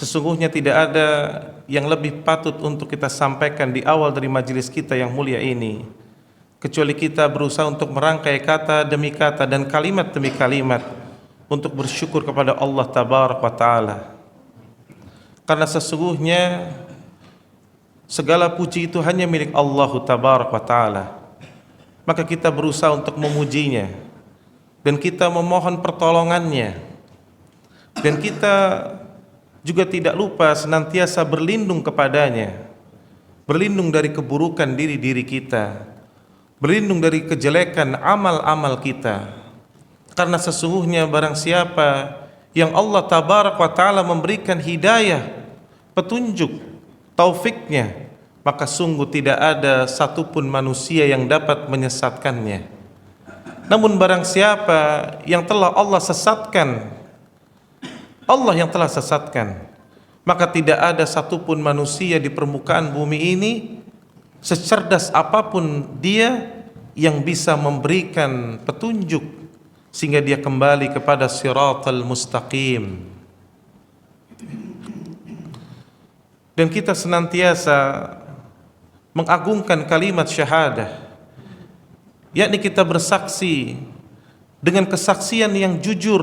Sesungguhnya tidak ada yang lebih patut untuk kita sampaikan di awal dari majelis kita yang mulia ini, kecuali kita berusaha untuk merangkai kata demi kata dan kalimat demi kalimat untuk bersyukur kepada Allah Tabaraka wa Ta'ala. Karena sesungguhnya segala puji itu hanya milik Allah Tabaraka wa Ta'ala. Maka kita berusaha untuk memujinya, dan kita memohon pertolongannya, dan kita juga tidak lupa senantiasa berlindung kepadanya, berlindung dari keburukan diri kita, berlindung dari kejelekan amal-amal kita. Karena sesungguhnya barang siapa yang Allah Tabaraka wa Ta'ala memberikan hidayah, petunjuk, taufiknya, maka sungguh tidak ada satupun manusia yang dapat menyesatkannya. Namun barang siapa yang telah Allah sesatkan, Allah yang telah sesatkan, maka tidak ada satupun manusia di permukaan bumi ini, secerdas apapun dia, yang bisa memberikan petunjuk sehingga dia kembali kepada siratal mustaqim. Dan kita senantiasa mengagungkan kalimat syahadah, yakni kita bersaksi dengan kesaksian yang jujur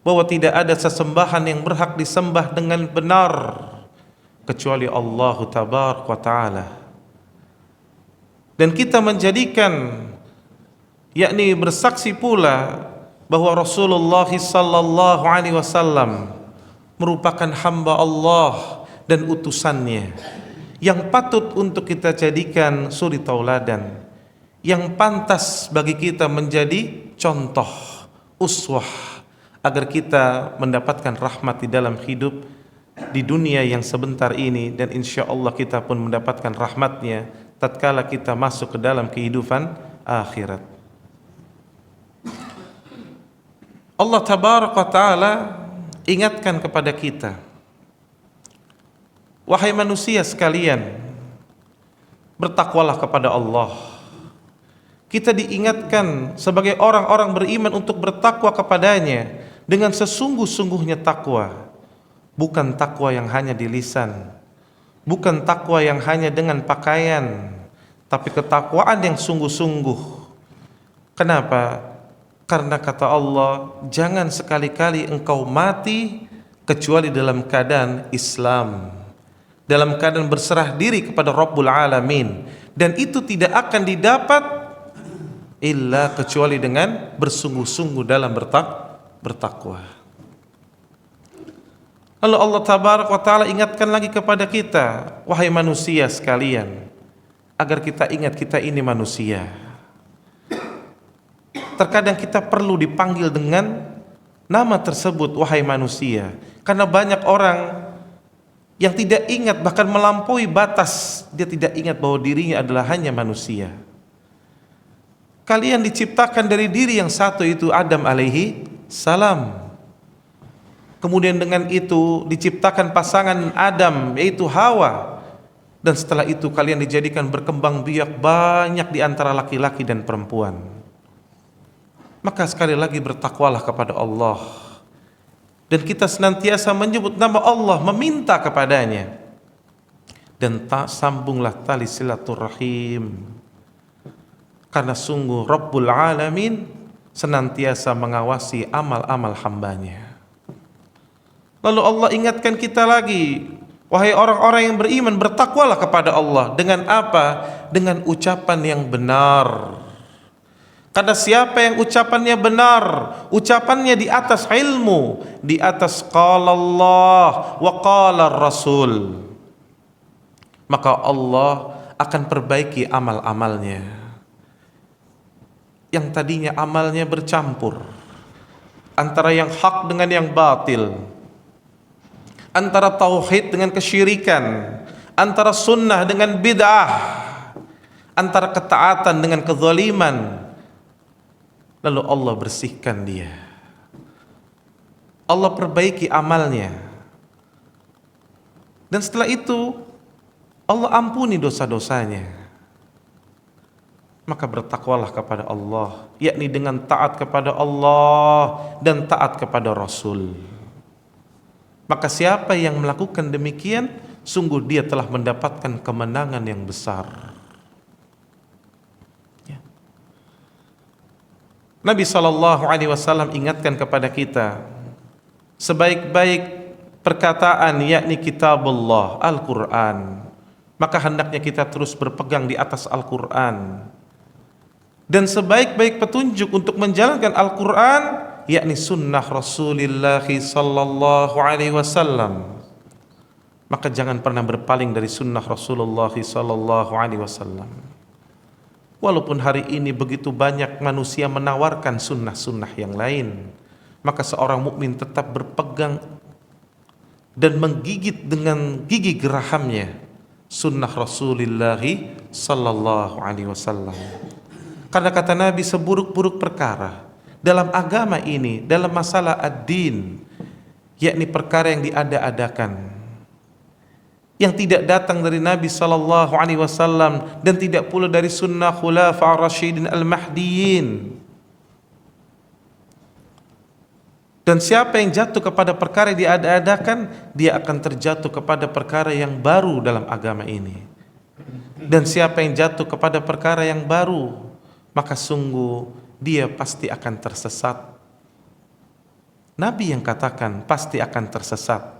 bahwa tidak ada sesembahan yang berhak disembah dengan benar kecuali Allah Tabaraka wa Ta'ala. Dan kita menjadikan, yakni bersaksi pula bahwa Rasulullah sallallahu alaihi wasallam merupakan hamba Allah dan utusannya yang patut untuk kita jadikan suri tauladan, yang pantas bagi kita menjadi contoh, uswah, agar kita mendapatkan rahmat di dalam hidup di dunia yang sebentar ini, dan insya Allah kita pun mendapatkan rahmatnya tatkala kita masuk ke dalam kehidupan akhirat. Allah Tabaraka wa Ta'ala ingatkan kepada kita, wahai manusia sekalian, bertakwalah kepada Allah. Kita diingatkan sebagai orang-orang beriman untuk bertakwa kepadanya dengan sesungguh-sungguhnya takwa, bukan takwa yang hanya di lisan, bukan takwa yang hanya dengan pakaian, tapi ketakwaan yang sungguh-sungguh. Kenapa? Karena kata Allah, jangan sekali-kali engkau mati kecuali dalam keadaan Islam, dalam keadaan berserah diri kepada Rabbul Alamin, dan itu tidak akan didapat illa kecuali dengan bersungguh-sungguh dalam bertakwa. Lalu Allah Tabaraka wa Ta'ala ingatkan lagi kepada kita, wahai manusia sekalian, agar kita ingat kita ini manusia. Terkadang kita perlu dipanggil dengan nama tersebut, wahai manusia, karena banyak orang yang tidak ingat, bahkan melampaui batas, dia tidak ingat bahwa dirinya adalah hanya manusia. Kalian diciptakan dari diri yang satu, itu Adam alaihi salam. Kemudian dengan itu diciptakan pasangan Adam, yaitu Hawa. Dan setelah itu kalian dijadikan berkembang biak banyak di antara laki-laki dan perempuan. Maka sekali lagi bertakwalah kepada Allah, dan kita senantiasa menyebut nama Allah, meminta kepadanya, dan tak sambunglah tali silaturahim, karena sungguh Rabbul Alamin senantiasa mengawasi amal-amal hambanya. Lalu Allah ingatkan kita lagi, wahai orang-orang yang beriman, bertakwalah kepada Allah. Dengan apa? Dengan ucapan yang benar. Karena siapa yang ucapannya benar, ucapannya di atas ilmu, di atas qala Allah wa qala Rasul, maka Allah akan perbaiki amal-amalnya. Yang tadinya amalnya bercampur antara yang hak dengan yang batil, antara tauhid dengan kesyirikan, antara sunnah dengan bid'ah, antara ketaatan dengan kezaliman, lalu Allah bersihkan dia, Allah perbaiki amalnya, dan setelah itu Allah ampuni dosa-dosanya. Maka bertakwalah kepada Allah, yakni dengan taat kepada Allah dan taat kepada Rasul. Maka siapa yang melakukan demikian, sungguh dia telah mendapatkan kemenangan yang besar. Ya. Nabi SAW ingatkan kepada kita, sebaik-baik perkataan yakni kitabullah, Al-Quran, maka hendaknya kita terus berpegang di atas Al-Quran. Dan sebaik-baik petunjuk untuk menjalankan Al-Quran yakni sunnah Rasulullah sallallahu alaihi wasallam. Maka jangan pernah berpaling dari sunnah Rasulullah sallallahu alaihi wasallam. Walaupun hari ini begitu banyak manusia menawarkan sunnah-sunnah yang lain, maka seorang mukmin tetap berpegang dan menggigit dengan gigi gerahamnya sunnah Rasulullah sallallahu alaihi wasallam. Karena kata Nabi, seburuk-buruk perkara dalam agama ini, dalam masalah ad-din, yakni perkara yang diada-adakan, yang tidak datang dari Nabi sallallahu alaihi wasallam dan tidak pula dari sunnah khulafa ar-rasyidin al-mahdiyyin. Dan siapa yang jatuh kepada perkara yang diada-adakan, dia akan terjatuh kepada perkara yang baru dalam agama ini. Dan siapa yang jatuh kepada perkara yang baru, maka sungguh dia pasti akan tersesat. Nabi yang katakan pasti akan tersesat.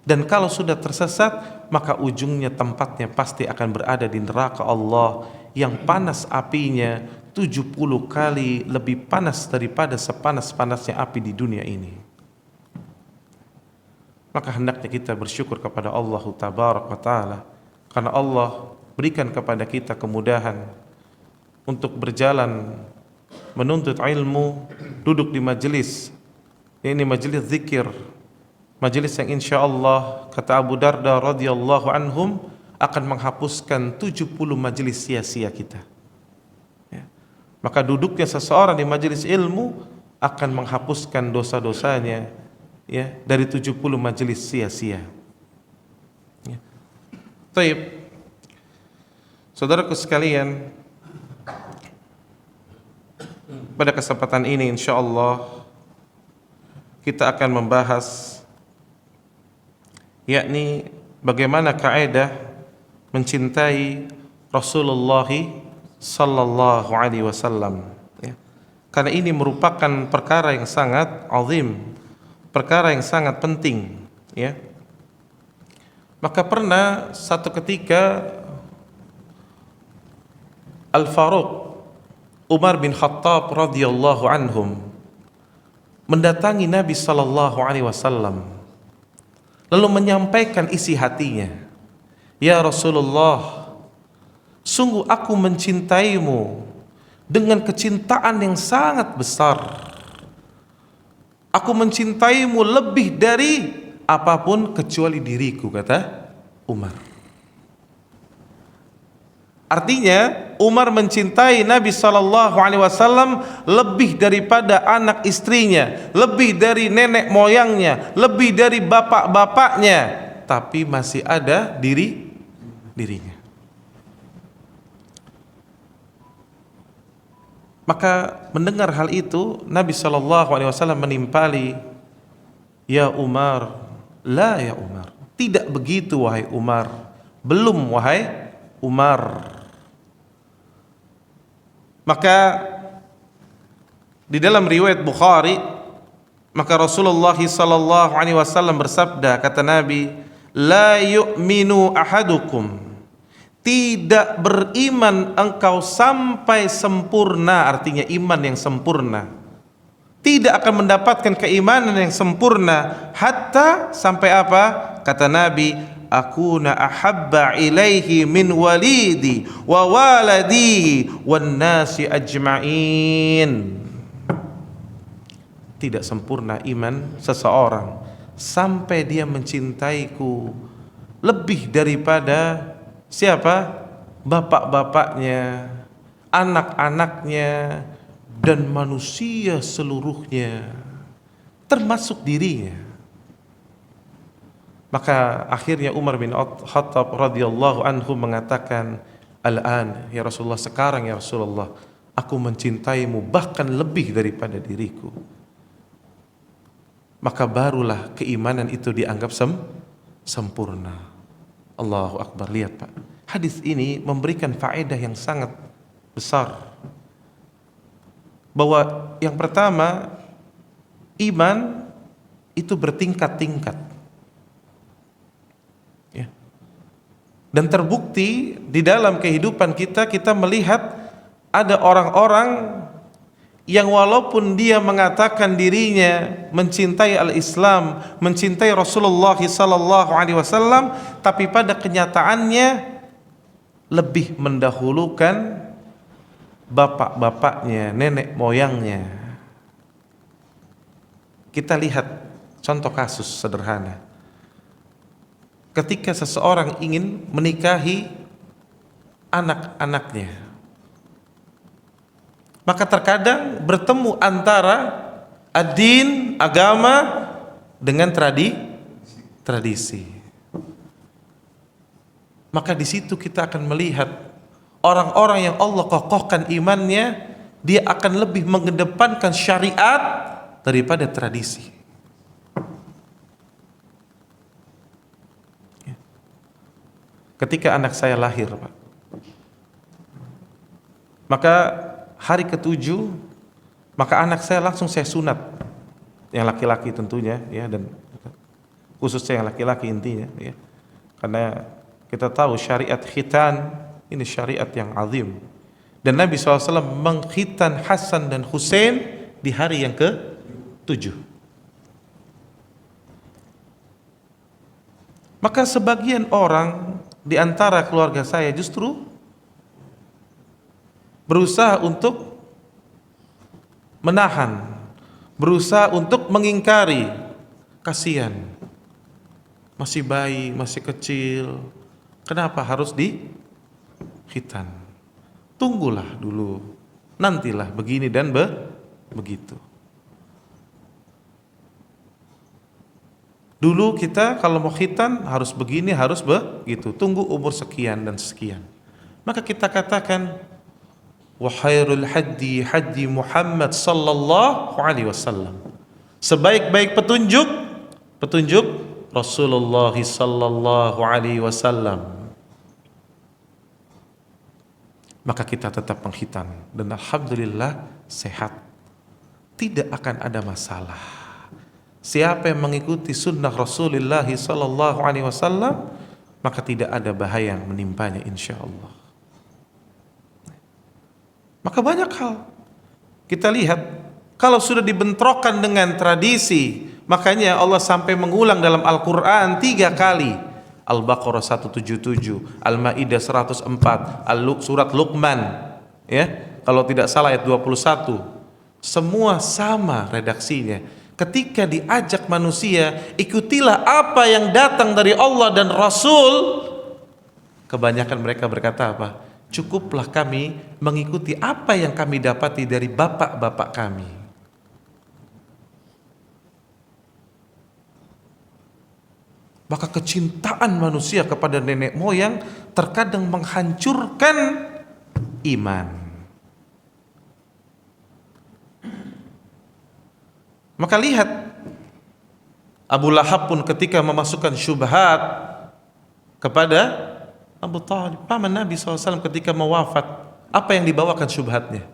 Dan kalau sudah tersesat, maka ujungnya tempatnya pasti akan berada di neraka Allah yang panas apinya 70 kali lebih panas daripada sepanas-panasnya api di dunia ini. Maka hendaknya kita bersyukur kepada Allah Tabaraka wa Ta'ala, karena Allah berikan kepada kita kemudahan untuk berjalan menuntut ilmu, duduk di majelis ini, majelis zikir, majelis yang insyaallah kata Abu Darda radhiyallahu anhum akan menghapuskan 70 majelis sia-sia kita. Ya. Maka duduknya seseorang di majelis ilmu akan menghapuskan dosa-dosanya, ya, dari 70 majelis sia-sia. Ya. Baik, saudaraku sekalian, pada kesempatan ini insyaallah kita akan membahas yakni bagaimana kaidah mencintai Rasulullah sallallahu alaihi wasallam, ya. Karena ini merupakan perkara yang sangat azim, perkara yang sangat penting, ya. Maka pernah satu ketika Al-Faruq Umar bin Khattab radhiyallahu anhum mendatangi Nabi sallallahu alaihi wasallam lalu menyampaikan isi hatinya, "Ya Rasulullah, sungguh aku mencintaimu dengan kecintaan yang sangat besar. Aku mencintaimu lebih dari apapun kecuali diriku," kata Umar. Artinya Umar mencintai Nabi sallallahu alaihi wasallam lebih daripada anak istrinya, lebih dari nenek moyangnya, lebih dari bapak-bapaknya, tapi masih ada dirinya. Maka mendengar hal itu, Nabi sallallahu alaihi wasallam menimpali, "Ya Umar, la ya Umar." Tidak begitu wahai Umar. Belum wahai Umar. Maka di dalam riwayat Bukhari, maka Rasulullah sallallahu alaihi wasallam bersabda, kata Nabi, "La yu'minu ahadukum." Tidak beriman engkau sampai sempurna, artinya iman yang sempurna. Tidak akan mendapatkan keimanan yang sempurna hatta sampai apa? Kata Nabi, "Akuna ahabba ilaihi min walidi wa waladi wan nasi ajma'in." Tidak sempurna iman seseorang sampai dia mencintaiku lebih daripada siapa? Bapak-bapaknya, anak-anaknya, dan manusia seluruhnya, termasuk dirinya. Maka akhirnya Umar bin Khattab radhiyallahu anhu mengatakan, "Al-an ya Rasulullah, sekarang ya Rasulullah, aku mencintaimu bahkan lebih daripada diriku." maka barulah keimanan itu dianggap sempurna. Allahu Akbar. Lihat Pak, hadis ini memberikan faedah yang sangat besar, bahwa yang pertama, iman itu bertingkat-tingkat, ya. Dan terbukti di dalam kehidupan kita, kita melihat ada orang-orang yang walaupun dia mengatakan dirinya mencintai al-Islam, mencintai Rasulullah sallallahu alaihi wasallam, tapi pada kenyataannya lebih mendahulukan bapak-bapaknya, nenek moyangnya. Kita lihat contoh kasus sederhana. Ketika seseorang ingin menikahi anak-anaknya, maka terkadang bertemu antara ad-din, agama, dengan tradisi. Maka di situ kita akan melihat orang-orang yang Allah kokohkan imannya, dia akan lebih mengedepankan syariat daripada tradisi. Ketika anak saya lahir, Pak, maka hari ke-7, maka anak saya langsung saya sunat, yang laki-laki tentunya, ya, dan khususnya yang laki-laki intinya, ya, karena kita tahu syariat khitan ini syariat yang azim, dan Nabi SAW mengkhitan Hasan dan Husain di hari yang ke-7. Maka sebagian orang di antara keluarga saya justru berusaha untuk menahan, berusaha untuk mengingkari. Kasihan, masih bayi, masih kecil, kenapa harus dikhitan? Tunggulah dulu, nantilah begini dan begitu. Dulu kita kalau mau khitan harus begini, harus begitu. Tunggu umur sekian dan sekian. Maka kita katakan, wa khairul hadi hadi Muhammad sallallahu alaihi wasallam. Sebaik-baik petunjuk Rasulullah sallallahu alaihi wasallam. Maka kita tetap mengkhitan, dan alhamdulillah sehat. Tidak akan ada masalah. Siapa yang mengikuti sunnah Rasulullah sallallahu alaihi wasallam, maka tidak ada bahaya yang menimpanya insyaallah. Maka banyak hal kita lihat, kalau sudah dibentrokan dengan tradisi, makanya Allah sampai mengulang dalam Al-Quran 3 kali. Al-Baqarah 177, Al-Ma'idah 104, Surat Luqman, ya, kalau tidak salah ayat 21. Semua sama redaksinya. Ketika diajak manusia, ikutilah apa yang datang dari Allah dan Rasul, kebanyakan mereka berkata apa? Cukuplah kami mengikuti apa yang kami dapati dari bapak-bapak kami. Maka kecintaan manusia kepada nenek moyang terkadang menghancurkan iman. Maka lihat, Abu Lahab pun ketika memasukkan syubhat kepada Abu Thalib, paman Nabi SAW, ketika mau wafat, apa yang dibawakan syubhatnya?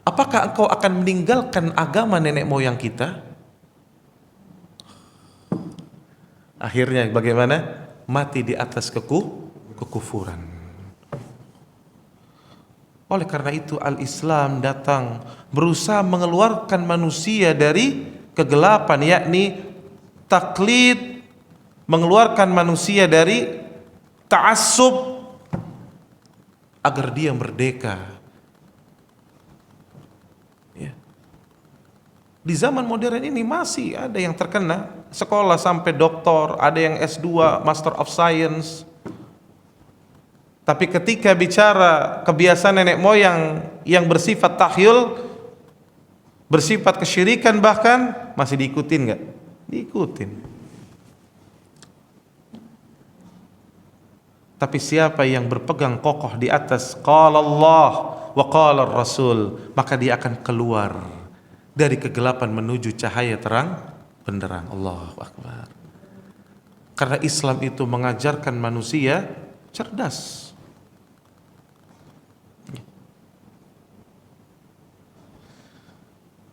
Apakah engkau akan meninggalkan agama nenek moyang kita? Akhirnya bagaimana? Mati di atas kekufuran. Oleh karena itu al-Islam datang berusaha mengeluarkan manusia dari kegelapan, yakni taklid, mengeluarkan manusia dari ta'assub agar dia merdeka. Ya. Di zaman modern ini masih ada yang terkena sekolah sampai doktor, ada yang S2, Master of Science. Tapi ketika bicara kebiasaan nenek moyang yang bersifat tahyul, bersifat kesyirikan, bahkan masih diikutin nggak? Diikutin. Tapi siapa yang berpegang kokoh di atas qala Allah wa qala Rasul, maka dia akan keluar dari kegelapan menuju cahaya terang benderang. Allahu Akbar. Karena Islam itu mengajarkan manusia cerdas.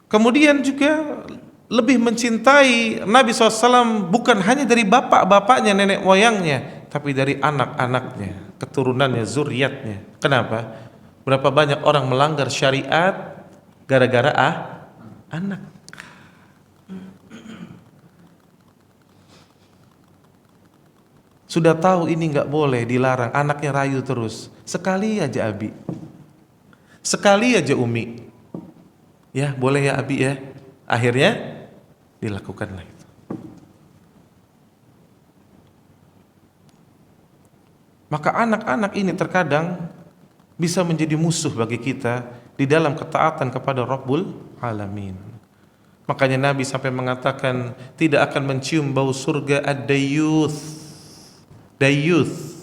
Kemudian juga lebih mencintai Nabi SAW bukan hanya dari bapak-bapaknya, nenek moyangnya, tapi dari anak-anaknya, keturunannya, zuriatnya. Kenapa? Berapa banyak orang melanggar syariat gara-gara anak. Sudah tahu ini nggak boleh, dilarang, anaknya rayu terus. Sekali aja Abi, sekali aja Umi, ya boleh ya Abi ya. Akhirnya dilakukanlah itu. Maka anak-anak ini terkadang bisa menjadi musuh bagi kita di dalam ketaatan kepada Rabbul Alamin. Makanya Nabi sampai mengatakan tidak akan mencium bau surga ad-dayyuth. Dayyuth.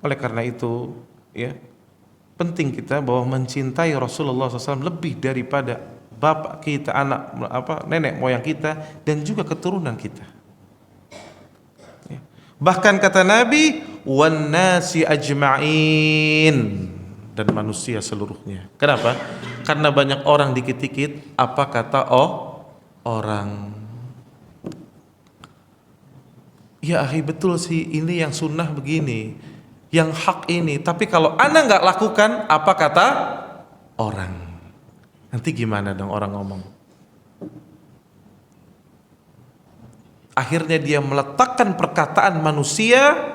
Oleh karena itu, ya, penting kita bahwa mencintai Rasulullah SAW lebih daripada bapak kita, nenek moyang kita, dan juga keturunan kita. Ya. Bahkan kata Nabi, wan nasi ajma'in, dan manusia seluruhnya. Kenapa? Karena banyak orang dikit-dikit apa kata orang. Ya akhi, betul sih, ini yang sunnah begini, yang hak ini, tapi kalau ana nggak lakukan apa kata orang, nanti gimana dong orang ngomong. Akhirnya dia meletakkan perkataan manusia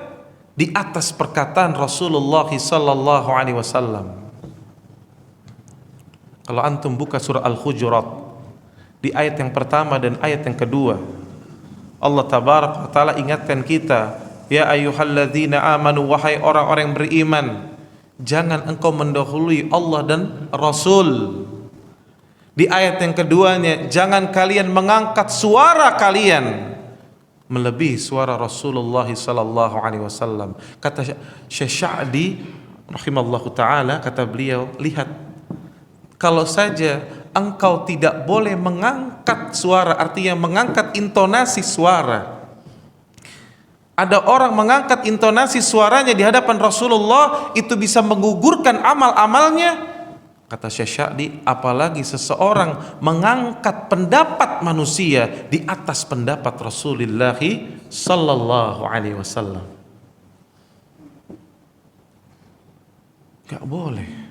di atas perkataan Rasulullah sallallahu alaihi wasallam. Kalau antum buka surah Al-Hujurat di ayat yang pertama dan ayat yang kedua, Allah tabaraka wa taala ingatkan kita, ya ayyuhalladzina amanu, wahai orang-orang yang beriman, jangan engkau mendahului Allah dan Rasul. Di ayat yang keduanya, jangan kalian mengangkat suara kalian melebihi suara Rasulullah sallallahu alaihi wasallam. Kata Syekh Sya'di rahimallahu taala, kata beliau, lihat, kalau saja engkau tidak boleh mengangkat suara, artinya mengangkat intonasi suara. Ada orang mengangkat intonasi suaranya di hadapan Rasulullah, itu bisa menggugurkan amal-amalnya. Kata Syekh Sya'di, apalagi seseorang mengangkat pendapat manusia di atas pendapat Rasulullah sallallahu alaihi wasallam. Gak boleh.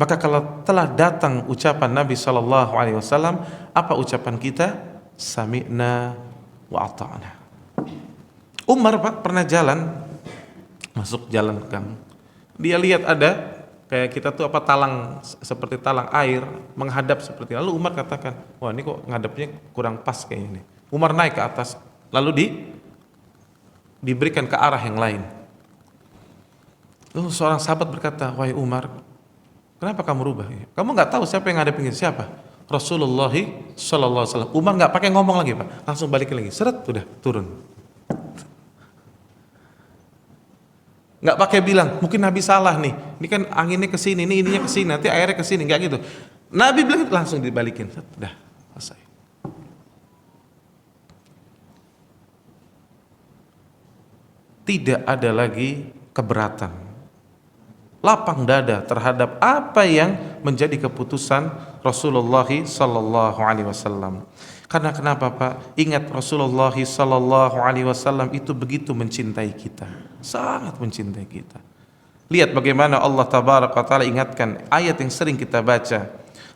Maka kalau telah datang ucapan Nabi sallallahu alaihi wasallam, apa ucapan kita? Sami'na wa ata'na. Umar Pak pernah jalan, masuk jalan gang. Dia lihat ada kayak kita tuh talang, seperti talang air menghadap seperti. Lalu Umar katakan, wah ini kok ngadapnya kurang pas kayaknya nih. Umar naik ke atas, lalu diberikan ke arah yang lain. Lalu seorang sahabat berkata, wahai Umar, kenapa kamu rubah? Kamu nggak tahu siapa yang ngadepin siapa? Rasulullah sallallahu alaihi wasallam. Umar nggak pakai ngomong lagi Pak, langsung balikin lagi. Seret, udah turun. Nggak pakai bilang, mungkin Nabi salah nih. Ini kan anginnya ke sini, ini ininya ke sini, nanti airnya ke sini, nggak gitu. Nabi bilang langsung dibalikin. Udah, selesai. Tidak ada lagi keberatan, lapang dada terhadap apa yang menjadi keputusan Rasulullah sallallahu alaihi wasallam. Karena kenapa Pak? Ingat Rasulullah sallallahu alaihi wasallam itu begitu mencintai kita, sangat mencintai kita. Lihat bagaimana Allah tabaraka wa taala ingatkan ayat yang sering kita baca.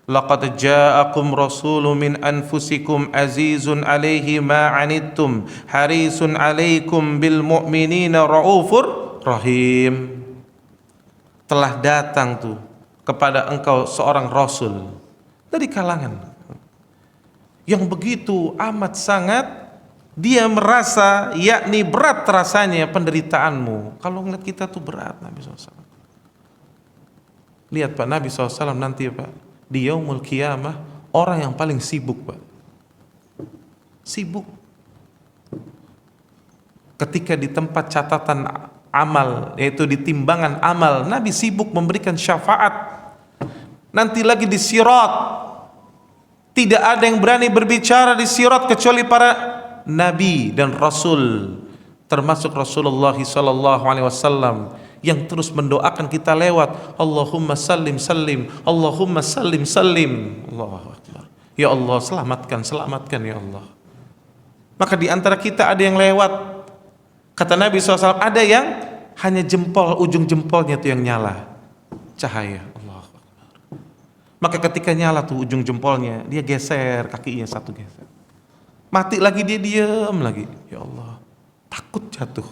Laqad ja'akum rasulun min anfusikum azizun 'alaihi ma 'anittum harisun 'alaikum bil mu'minina raufur rahim. Telah datang tuh kepada engkau seorang rasul dari kalangan yang begitu amat sangat dia merasa yakni berat rasanya penderitaanmu. Kalau ngeliat kita tuh berat Nabi SAW. Lihat Pak, Nabi SAW nanti Pak di yaumul qiyamah orang yang paling sibuk Pak, sibuk ketika di tempat catatan amal, yaitu di timbangan amal, Nabi sibuk memberikan syafaat. nanti lagi di sirat. Tidak ada yang berani berbicara di sirat kecuali para nabi dan rasul, termasuk Rasulullah sallallahu alaihi wasallam yang terus mendoakan kita lewat Allahumma sallim sallim, Allahumma sallim sallim. Allahu akbar. Ya Allah, selamatkan, selamatkan ya Allah. Maka di antara kita ada yang lewat, kata Nabi SAW, ada yang hanya jempol, ujung jempolnya itu yang nyala cahaya. Allahu akbar. Maka ketika nyala tuh ujung jempolnya, dia geser kakinya satu geser. Mati lagi, dia diam lagi. Ya Allah, takut jatuh.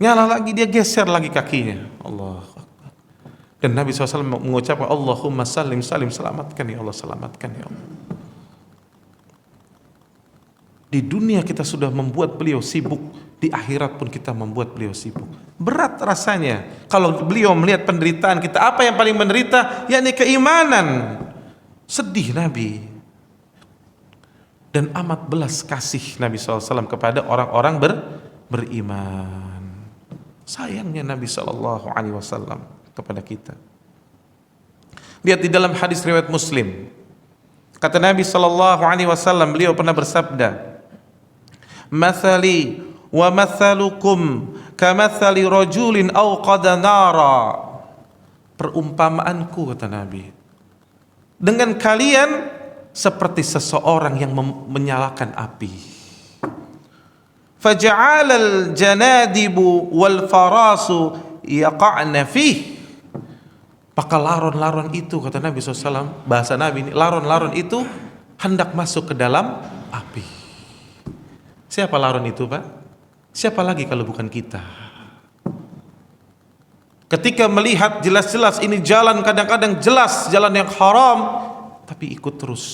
Nyala lagi, dia geser lagi kakinya. Allah akbar. Dan Nabi SAW mengucapkan Allahumma sallim salim, selamatkan ya Allah, selamatkan ya Allah. Di dunia kita sudah membuat beliau sibuk, di akhirat pun kita membuat beliau sibuk. Berat rasanya kalau beliau melihat penderitaan kita. Apa yang paling menderita? Yakni keimanan. Sedih Nabi. Dan amat belas kasih Nabi SAW kepada orang-orang beriman. Sayangnya Nabi SAW kepada kita. Lihat di dalam hadis riwayat Muslim, kata Nabi SAW, beliau pernah bersabda, "Mathali wa mathalukum kamathali rajulin awqada nara." Perumpamaanku, kata Nabi, dengan kalian seperti seseorang yang menyalakan api. Faja'alal janadibu wal farasu yaqa'na fih. Maka laron-laron itu, kata Nabi SAW, bahasa Nabi ini, laron-laron itu hendak masuk ke dalam api. Siapa laron itu, Pak? Siapa lagi kalau bukan kita? Ketika melihat jelas-jelas ini jalan, kadang-kadang jelas jalan yang haram, tapi ikut terus.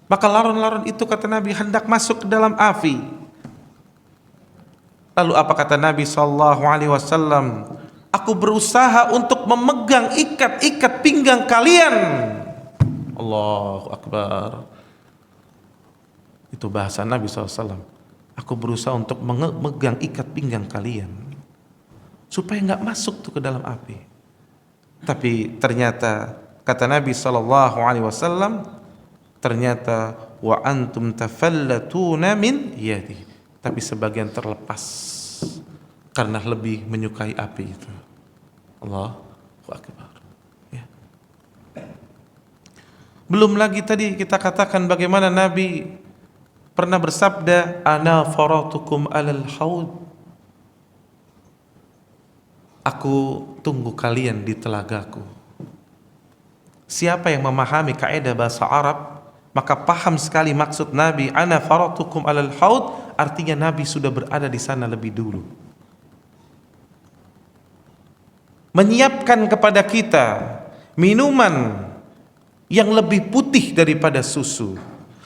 Maka laron-laron itu, kata Nabi, hendak masuk ke dalam api. Lalu apa kata Nabi SAW? Aku berusaha untuk memegang ikat-ikat pinggang kalian. Allahu Akbar. Itu bahasa Nabi SAW. Aku berusaha untuk memegang ikat pinggang kalian supaya nggak masuk tuh ke dalam api. Tapi ternyata kata Nabi SAW, ternyata wa antum tafallatuna min yadi. Tapi sebagian terlepas karena lebih menyukai api itu. Allahu Akbar. Ya. Belum lagi tadi kita katakan bagaimana Nabi pernah bersabda, "Ana faratukum alal haud." Aku tunggu kalian di telagaku. Siapa yang memahami kaidah bahasa Arab, maka paham sekali maksud Nabi, "Ana faratukum alal haud", artinya Nabi sudah berada di sana lebih dulu. Menyiapkan kepada kita minuman yang lebih putih daripada susu,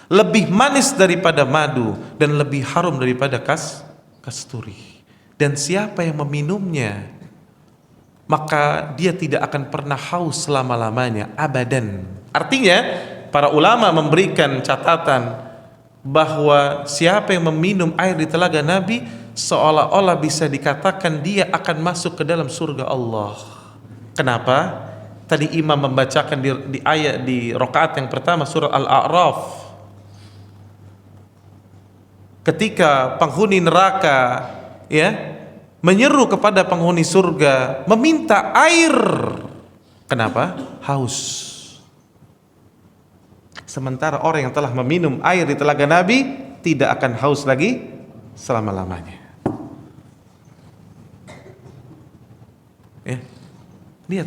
lebih manis daripada madu, dan lebih harum daripada kasturi. Dan siapa yang meminumnya, maka dia tidak akan pernah haus selama-lamanya, abadan. Artinya para ulama memberikan catatan bahwa siapa yang meminum air di telaga Nabi seolah-olah bisa dikatakan dia akan masuk ke dalam surga Allah. Kenapa? Tadi imam membacakan di ayat di rakaat yang pertama surah Al-A'raf, ketika penghuni neraka menyeru kepada penghuni surga meminta air. Kenapa? Haus. Sementara orang yang telah meminum air di telaga Nabi tidak akan haus lagi selama-lamanya. Lihat,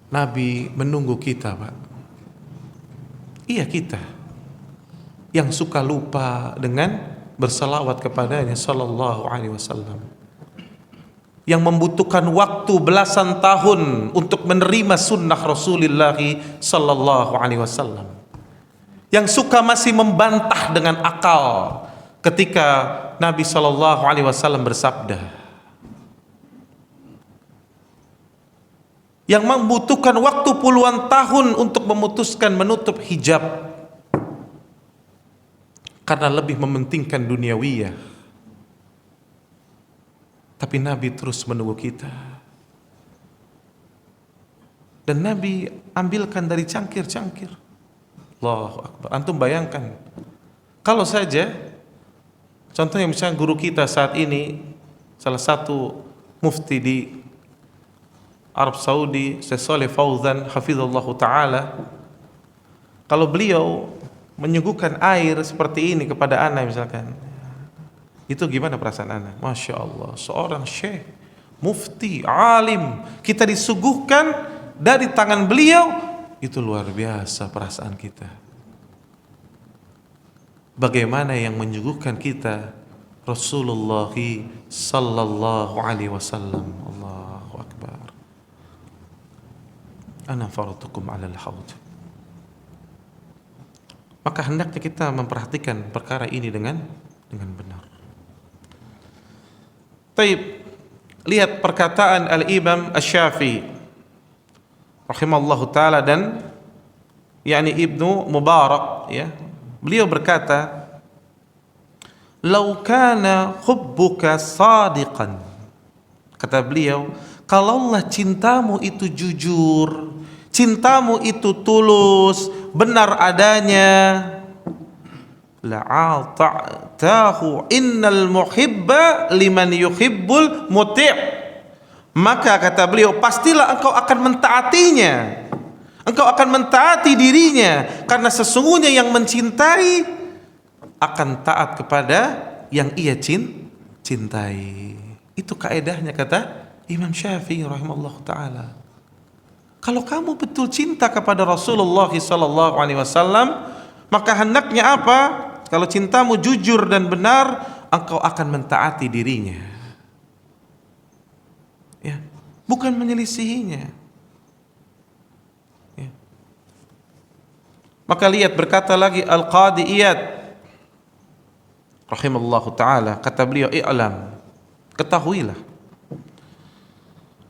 Nabi menunggu kita, Pak. Iya, kita yang suka lupa dengan bersalawat kepadanya sallallahu alaihi wasallam, yang membutuhkan waktu belasan tahun untuk menerima sunnah Rasulullah sallallahu alaihi wasallam, yang suka masih membantah dengan akal ketika Nabi sallallahu alaihi wasallam bersabda, yang membutuhkan waktu puluhan tahun untuk memutuskan menutup hijab karena lebih mementingkan duniawiyah. Tapi Nabi terus menunggu kita. dan Nabi ambilkan dari cangkir-cangkir. Allahu Akbar. Antum bayangkan, kalau saja contohnya misalnya guru kita saat ini, salah satu mufti di Arab Saudi, Syekh Shalih Fauzan hafizallahu taala, kalau beliau menyuguhkan air seperti ini kepada ana misalkan, itu gimana perasaan ana? Masya Allah, seorang syekh, mufti, alim, kita disuguhkan dari tangan beliau, itu luar biasa perasaan kita. Bagaimana yang menyuguhkan kita? Rasulullah sallallahu alaihi wasallam. Allahu Akbar. Ana faratukum alal haud. Maka hendaknya kita memperhatikan perkara ini dengan benar. Taib, lihat perkataan Al-Imam Asy-Syafi'i rahimallahu taala dan yakni Ibnu Mubarak, ya. Beliau berkata, "Lau kana hubbuka sadiqan." Kata beliau, kalaulah cintamu itu jujur, cintamu itu tulus, benar adanya, la'ata'tahu innal muhibba liman yuhibbul muti'. Maka kata beliau, pastilah engkau akan mentaatinya, engkau akan mentaati dirinya, karena sesungguhnya yang mencintai akan taat kepada yang ia cintai. Itu kaedahnya kata Imam Syafi'i rahimahullah ta'ala. Kalau kamu betul cinta kepada Rasulullah sallallahu alaihi wasallam, maka hendaknya apa? Kalau cintamu jujur dan benar, engkau akan mentaati dirinya. Ya, bukan menyelisihinya. Ya. Maka lihat, berkata lagi Al-Qadi Iyad rahimallahu ta'ala, kata beliau, i'lam, ketahuilah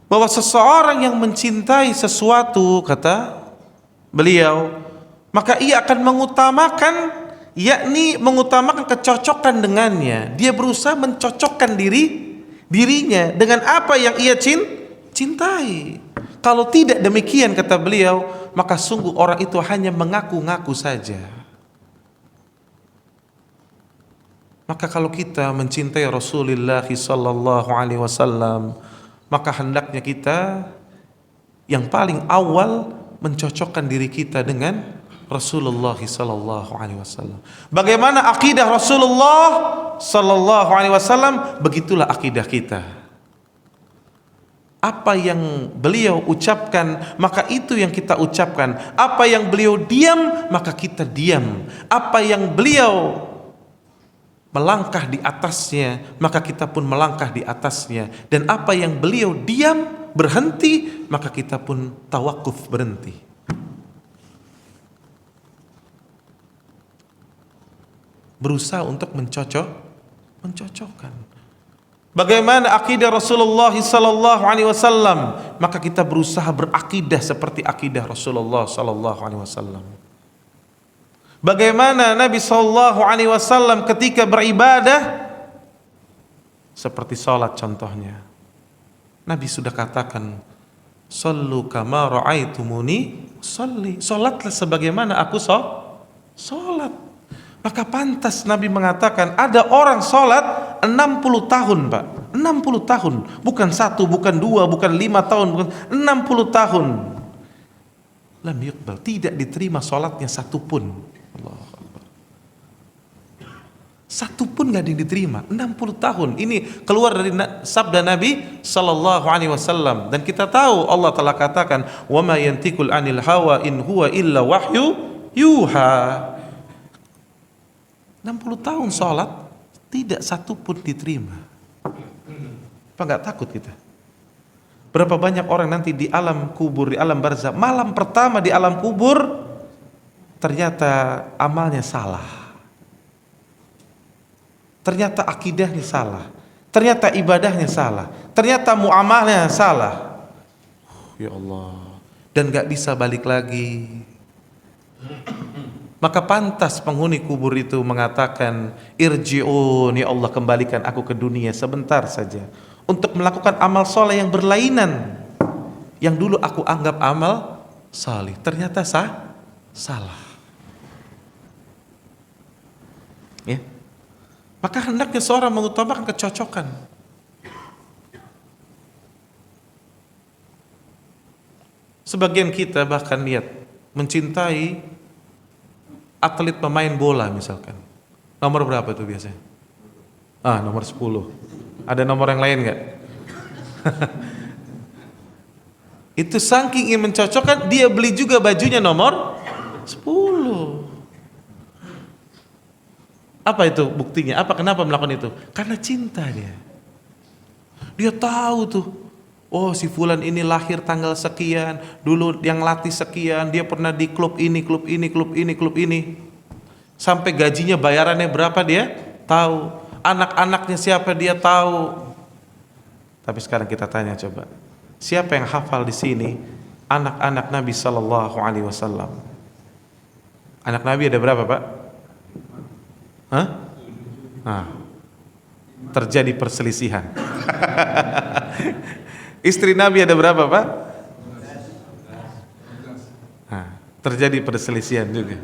bahwa seseorang yang mencintai sesuatu, kata beliau, maka ia akan mengutamakan, yakni mengutamakan kecocokan dengannya. Dia berusaha mencocokkan dirinya dengan apa yang ia cintai. Kalau tidak demikian, kata beliau, maka sungguh orang itu hanya mengaku-ngaku saja. Maka kalau kita mencintai Rasulullah sallallahu alaihi wasallam, maka hendaknya kita yang paling awal mencocokkan diri kita dengan Rasulullah sallallahu alaihi wasallam. Bagaimana akidah Rasulullah sallallahu alaihi wasallam, begitulah akidah kita. Apa yang beliau ucapkan, maka itu yang kita ucapkan. Apa yang beliau diam, maka kita diam. Apa yang beliau melangkah di atasnya, maka kita pun melangkah di atasnya. Dan apa yang beliau diam, berhenti, maka kita pun tawakuf, berhenti. Berusaha untuk mencocokkan. Bagaimana akidah Rasulullah sallallahu alaihi wasallam, maka kita berusaha berakidah seperti akidah Rasulullah sallallahu alaihi wasallam. Bagaimana Nabi sallallahu alaihi wasallam ketika beribadah, seperti salat contohnya. Nabi sudah katakan, "Shallu kama ra'aitumuni shalli." Salatlah sebagaimana aku salat. Maka pantas Nabi mengatakan, ada orang salat 60 tahun, Pak. 60 tahun, bukan 1, bukan 2, bukan 5 tahun, bukan 60 tahun. Lam yuqbal, tidak diterima salatnya satu pun. Satu pun gak diterima. 60 tahun. Ini keluar dari sabda Nabi sallallahu alaihi wasallam, dan kita tahu Allah telah katakan, "Wa ma yantiqul 'anil hawa in huwa illa wahyu yuha." 60 tahun salat, tidak satu pun diterima. Apa gak takut kita? Berapa banyak orang nanti di alam kubur, di alam barzakh, malam pertama di alam kubur, ternyata amalnya salah, ternyata akidahnya salah, ternyata ibadahnya salah, ternyata muamalahnya salah. Ya Allah, dan gak bisa balik lagi. Maka pantas penghuni kubur itu mengatakan, irji'un, ya Allah, kembalikan aku ke dunia sebentar saja untuk melakukan amal soleh yang berlainan, yang dulu aku anggap amal salih ternyata salah. Ya. Maka hendaknya seorang mengutamakan kecocokan. Sebagian kita bahkan lihat mencintai atlet pemain bola misalkan. Nomor berapa itu biasanya? Nomor 10. Ada nomor yang lain nggak? Itu saking ingin mencocokkan, dia beli juga bajunya nomor 10. Apa itu buktinya? Kenapa melakukan itu? Karena cinta dia. Dia tahu tuh, oh si fulan ini lahir tanggal sekian, dulu yang latih sekian, dia pernah di klub ini, klub ini, klub ini, klub ini. Sampai gajinya bayarannya berapa dia tahu. Anak-anaknya siapa dia tahu. Tapi sekarang kita tanya coba, siapa yang hafal di sini anak-anak Nabi Sallallahu Alaihi Wasallam? Anak Nabi ada berapa, Pak? Terjadi perselisihan. Istri Nabi ada berapa, Pak? Terjadi perselisihan juga.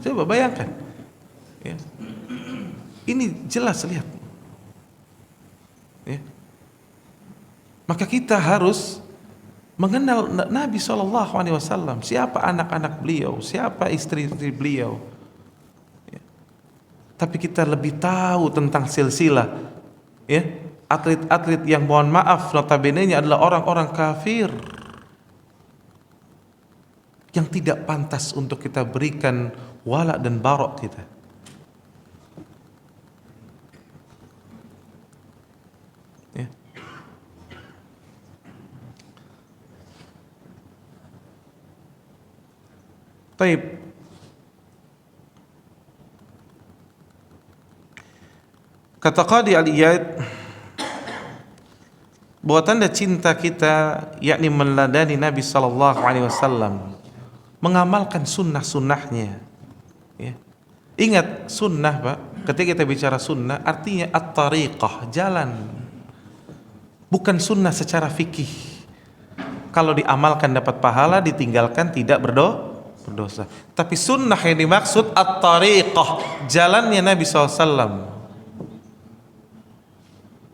Coba bayangkan. Ya. Ini jelas, lihat. Ya. Maka kita harus mengenal Nabi SAW. Siapa anak-anak beliau, siapa istri-istri beliau. Ya. Tapi kita lebih tahu tentang silsilah. Ya. Atlet-atlet yang mohon maaf notabene-nya adalah orang-orang kafir yang tidak pantas untuk kita berikan wala dan barok kita. Ya. Baik. Kata Qadi Al-Iyad, bahwa tanda cinta kita yakni meneladani Nabi sallallahu alaihi wasallam, mengamalkan sunnah-sunnahnya. Ya. Ingat sunnah, Pak, ketika kita bicara sunnah artinya at-tariqah, jalan. Bukan sunnah secara fikih. Kalau diamalkan dapat pahala, ditinggalkan tidak berdosa. Tapi sunnah yang dimaksud at-tariqah, jalannya Nabi SAW.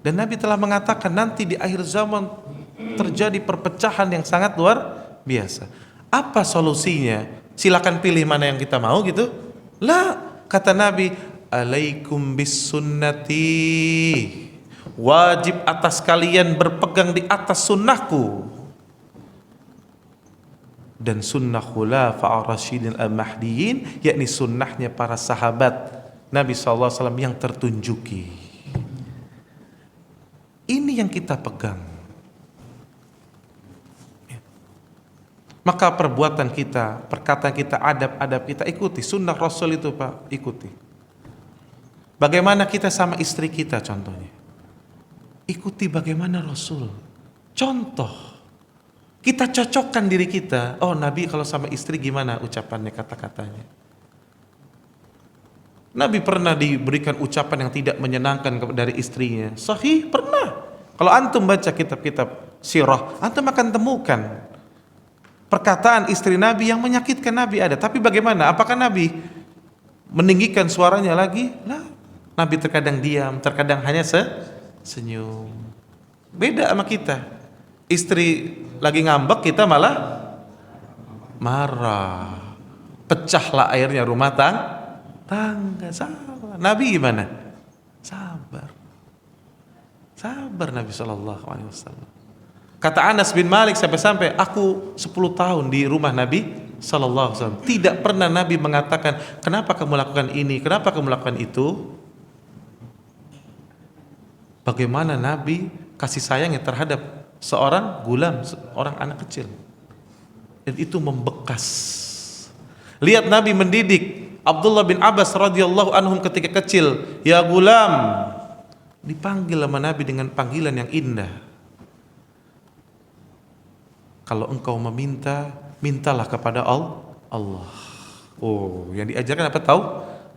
Dan Nabi telah mengatakan nanti di akhir zaman terjadi perpecahan yang sangat luar biasa. Apa solusinya? Silakan pilih mana yang kita mau gitu. Lah, kata Nabi, alaikum bis sunnati. Wajib atas kalian berpegang di atas sunnahku dan sunnah khulafa ar-rasyidin al-mahdiyin, yakni sunnahnya para sahabat Nabi SAW yang tertunjuki. Ini yang kita pegang. Maka perbuatan kita, perkataan kita, adab-adab kita, ikuti sunnah Rasul itu, Pak, ikuti. Bagaimana kita sama istri kita contohnya, ikuti bagaimana Rasul. Contoh, kita cocokkan diri kita. Oh, Nabi kalau sama istri gimana ucapannya, kata-katanya. Nabi pernah diberikan ucapan yang tidak menyenangkan dari istrinya. Sahih, pernah. Kalau antum baca kitab-kitab sirah, antum akan temukan perkataan istri Nabi yang menyakitkan Nabi ada. Tapi bagaimana? Apakah Nabi meninggikan suaranya lagi? Nah, Nabi terkadang diam, terkadang hanya senyum. Beda sama kita. Istri lagi ngambek, kita malah marah. Pecahlah airnya rumah tangga. Sabar. Nabi gimana? Sabar Nabi SAW. Kata Anas bin Malik sampai-sampai aku 10 tahun di rumah Nabi SAW, tidak pernah Nabi mengatakan kenapa kamu lakukan ini, kenapa kamu lakukan itu. Bagaimana Nabi kasih sayangnya terhadap seorang gulam, seorang anak kecil, dan itu membekas. Lihat Nabi mendidik Abdullah bin Abbas radhiyallahu anhum ketika kecil, ya gulam, dipanggil sama Nabi dengan panggilan yang indah. Kalau engkau meminta, mintalah kepada Allah. Oh, yang diajarkan apa tahu?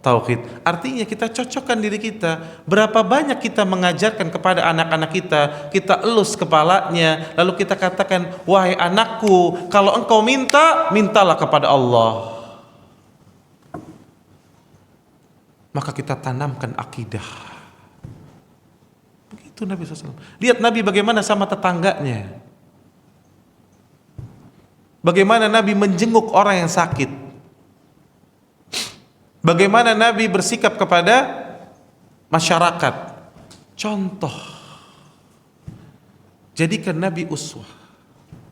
tauhid. Artinya kita cocokkan diri kita. Berapa banyak kita mengajarkan kepada anak-anak kita, kita elus kepalanya, lalu kita katakan, wahai anakku, kalau engkau minta, mintalah kepada Allah. Maka kita tanamkan akidah. Begitu Nabi SAW. Lihat Nabi bagaimana sama tetangganya. Bagaimana Nabi menjenguk orang yang sakit. Bagaimana Nabi bersikap kepada masyarakat. Contoh. Jadikan Nabi uswah.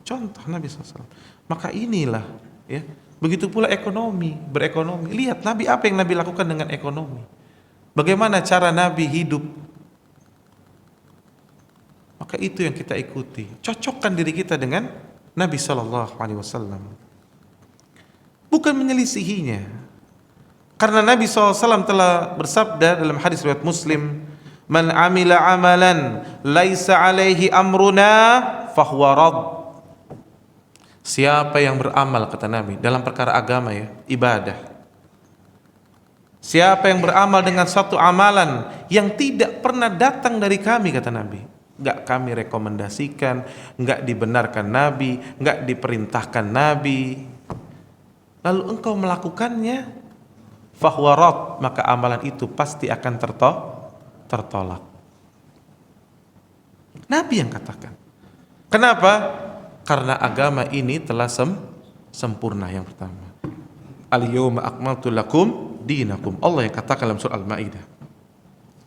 Contoh Nabi SAW. Maka inilah, ya. Begitu pula ekonomi, berekonomi. Lihat Nabi, apa yang Nabi lakukan dengan ekonomi. Bagaimana cara Nabi hidup. Maka itu yang kita ikuti. Cocokkan diri kita dengan Nabi SAW. Bukan menyelisihinya. Karena Nabi SAW telah bersabda dalam hadis riwayat Muslim, "Man amila amalan laisa alaihi amruna fahuwa rad." Siapa yang beramal, kata Nabi, dalam perkara agama, ya, ibadah. Siapa yang beramal dengan suatu amalan yang tidak pernah datang dari kami, kata Nabi, enggak kami rekomendasikan, enggak dibenarkan Nabi, enggak diperintahkan Nabi, lalu engkau melakukannya, fahuwa rad, maka amalan itu pasti akan tertolak. Nabi yang katakan. Kenapa? Karena agama ini telah sempurna. Yang pertama, al-yawma akmaltu lakum dinakum, Allah yang katakan dalam surah Al-Maidah.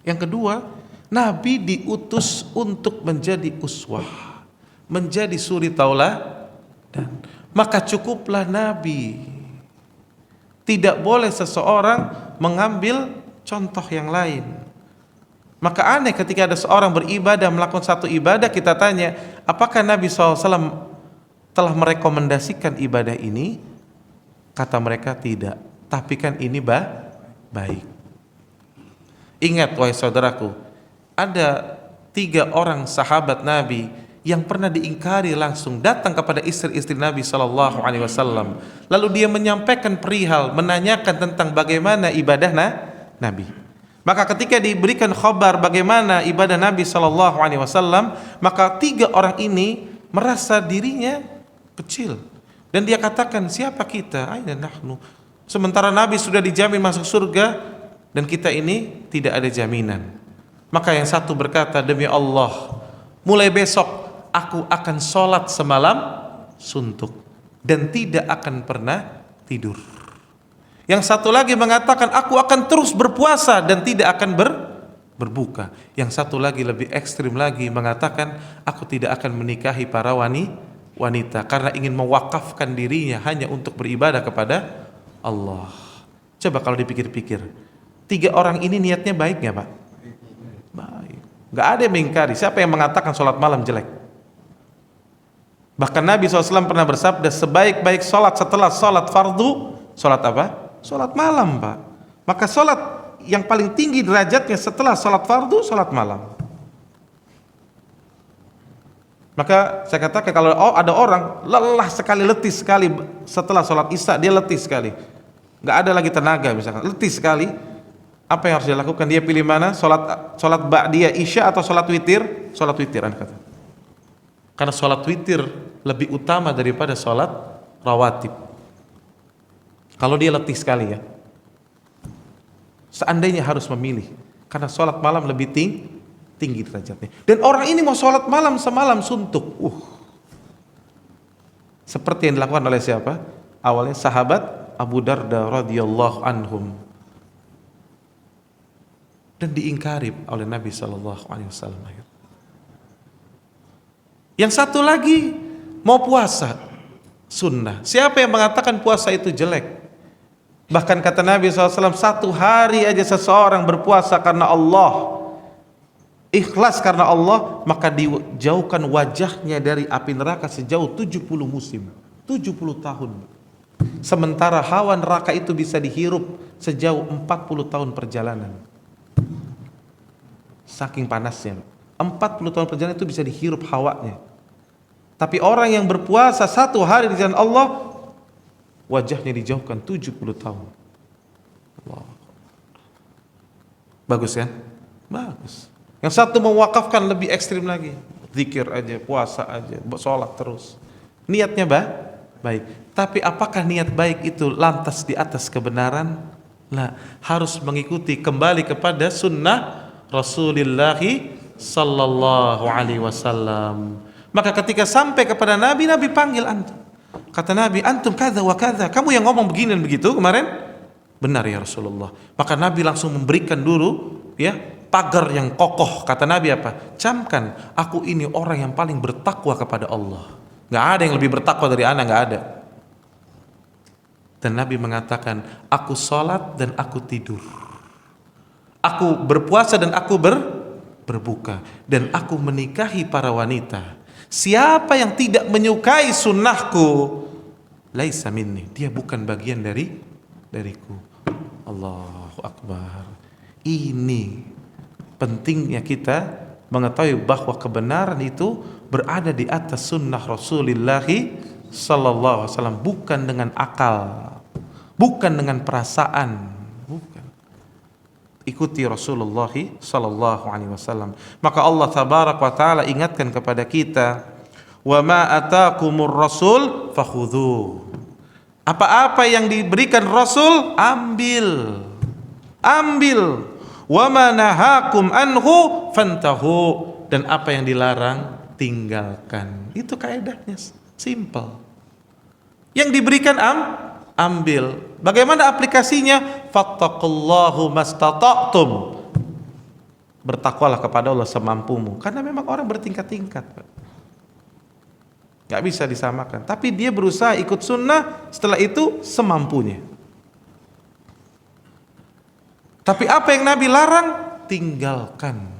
Yang kedua, Nabi diutus untuk menjadi uswah, menjadi suri tauladan. Maka cukuplah Nabi. Tidak boleh seseorang mengambil contoh yang lain. Maka aneh ketika ada seorang beribadah, melakukan satu ibadah, kita tanya, apakah Nabi SAW telah merekomendasikan ibadah ini? Kata mereka tidak. Tapi kan ini baik. Ingat wahai saudaraku, ada 3 orang sahabat Nabi yang pernah diingkari langsung, datang kepada istri-istri Nabi SAW. Lalu dia menyampaikan perihal, menanyakan tentang bagaimana ibadah Nabi. Maka ketika diberikan khabar bagaimana ibadah Nabi SAW, maka 3 orang ini merasa dirinya kecil. Dan dia katakan, siapa kita? Aina nahnu? Sementara Nabi sudah dijamin masuk surga, dan kita ini tidak ada jaminan. Maka yang satu berkata, demi Allah, mulai besok aku akan sholat semalam suntuk dan tidak akan pernah tidur. Yang satu lagi mengatakan, aku akan terus berpuasa dan tidak akan berbuka. Yang satu lagi lebih ekstrim lagi mengatakan, aku tidak akan menikahi para wanita karena ingin mewakafkan dirinya hanya untuk beribadah kepada Allah. Coba kalau dipikir-pikir, 3 orang ini niatnya baik nggak, Pak? Baik. Nggak ada yang mengingkari. Siapa yang mengatakan sholat malam jelek? Bahkan Nabi SAW pernah bersabda, sebaik-baik sholat setelah sholat fardu, sholat apa? Sholat malam, Pak. Maka sholat yang paling tinggi derajatnya setelah sholat fardu, sholat malam. Maka saya katakan, kalau ada orang lelah sekali, letih sekali setelah sholat isya, dia letih sekali, nggak ada lagi tenaga misalkan, letih sekali, apa yang harus dia lakukan? Dia pilih mana? Sholat ba'diyah isya atau sholat witir? Sholat witir, Anda kata. Karena sholat witir lebih utama daripada sholat rawatib. Kalau dia letih sekali, ya, seandainya harus memilih, karena sholat malam lebih tinggi derajatnya. Dan orang ini mau sholat malam semalam suntuk. Seperti yang dilakukan oleh siapa? Awalnya sahabat Abu Darda radhiyallahu anhum. Dan diingkari oleh Nabi SAW. Yang satu lagi mau puasa sunnah. Siapa yang mengatakan puasa itu jelek? Bahkan kata Nabi SAW, 1 hari aja seseorang berpuasa karena Allah, ikhlas karena Allah, maka dijauhkan wajahnya dari api neraka sejauh 70 musim, 70 tahun. Sementara hawa neraka itu bisa dihirup sejauh 40 tahun perjalanan. Saking panasnya, 40 tahun perjalanan itu bisa dihirup hawanya. Tapi orang yang berpuasa 1 hari di jalan Allah, wajahnya dijauhkan 70 tahun. Allah. Bagus kan? Bagus. Yang satu mewakafkan lebih ekstrim lagi, zikir aja, puasa aja, sholat terus. Niatnya baik. Tapi apakah niat baik itu lantas di atas kebenaran? Lah, harus mengikuti kembali kepada sunnah Rasulullah sallallahu alaihi wasallam. Maka ketika sampai kepada Nabi, Nabi panggil antum. Kata Nabi, antum kadza wa kadza. Kamu yang ngomong begini dan begitu kemarin? Benar ya Rasulullah. Maka Nabi langsung memberikan dulu ya pagar yang kokoh. Kata Nabi apa? Camkan, aku ini orang yang paling bertakwa kepada Allah. Gak ada yang lebih bertakwa dari ana, gak ada. Dan Nabi mengatakan, aku sholat dan aku tidur, aku berpuasa dan aku berbuka, dan aku menikahi para wanita. Siapa yang tidak menyukai sunnahku, laisa minni, dia bukan bagian dariku. Allahu Akbar. Ini pentingnya kita mengetahui bahwa kebenaran itu berada di atas sunnah Rasulullah sallallahu alaihi wasallam, bukan dengan akal, bukan dengan perasaan, bukan. Ikuti Rasulullah sallallahu alaihi wasallam. Maka Allah tabaraka wa taala ingatkan kepada kita, wa ma ataakumur rasul fakhudhu. Apa-apa yang diberikan Rasul, ambil. Wa ma nahakum anhu fantahu, dan apa yang dilarang tinggalkan. Itu kaidahnya, simple. Yang diberikan ambil. Bagaimana aplikasinya? Fattaqullahum mastata'tum. Bertakwalah kepada Allah semampumu. Karena memang orang bertingkat-tingkat, gak bisa disamakan. Tapi dia berusaha ikut sunnah, setelah itu semampunya. Tapi apa yang Nabi larang, tinggalkan.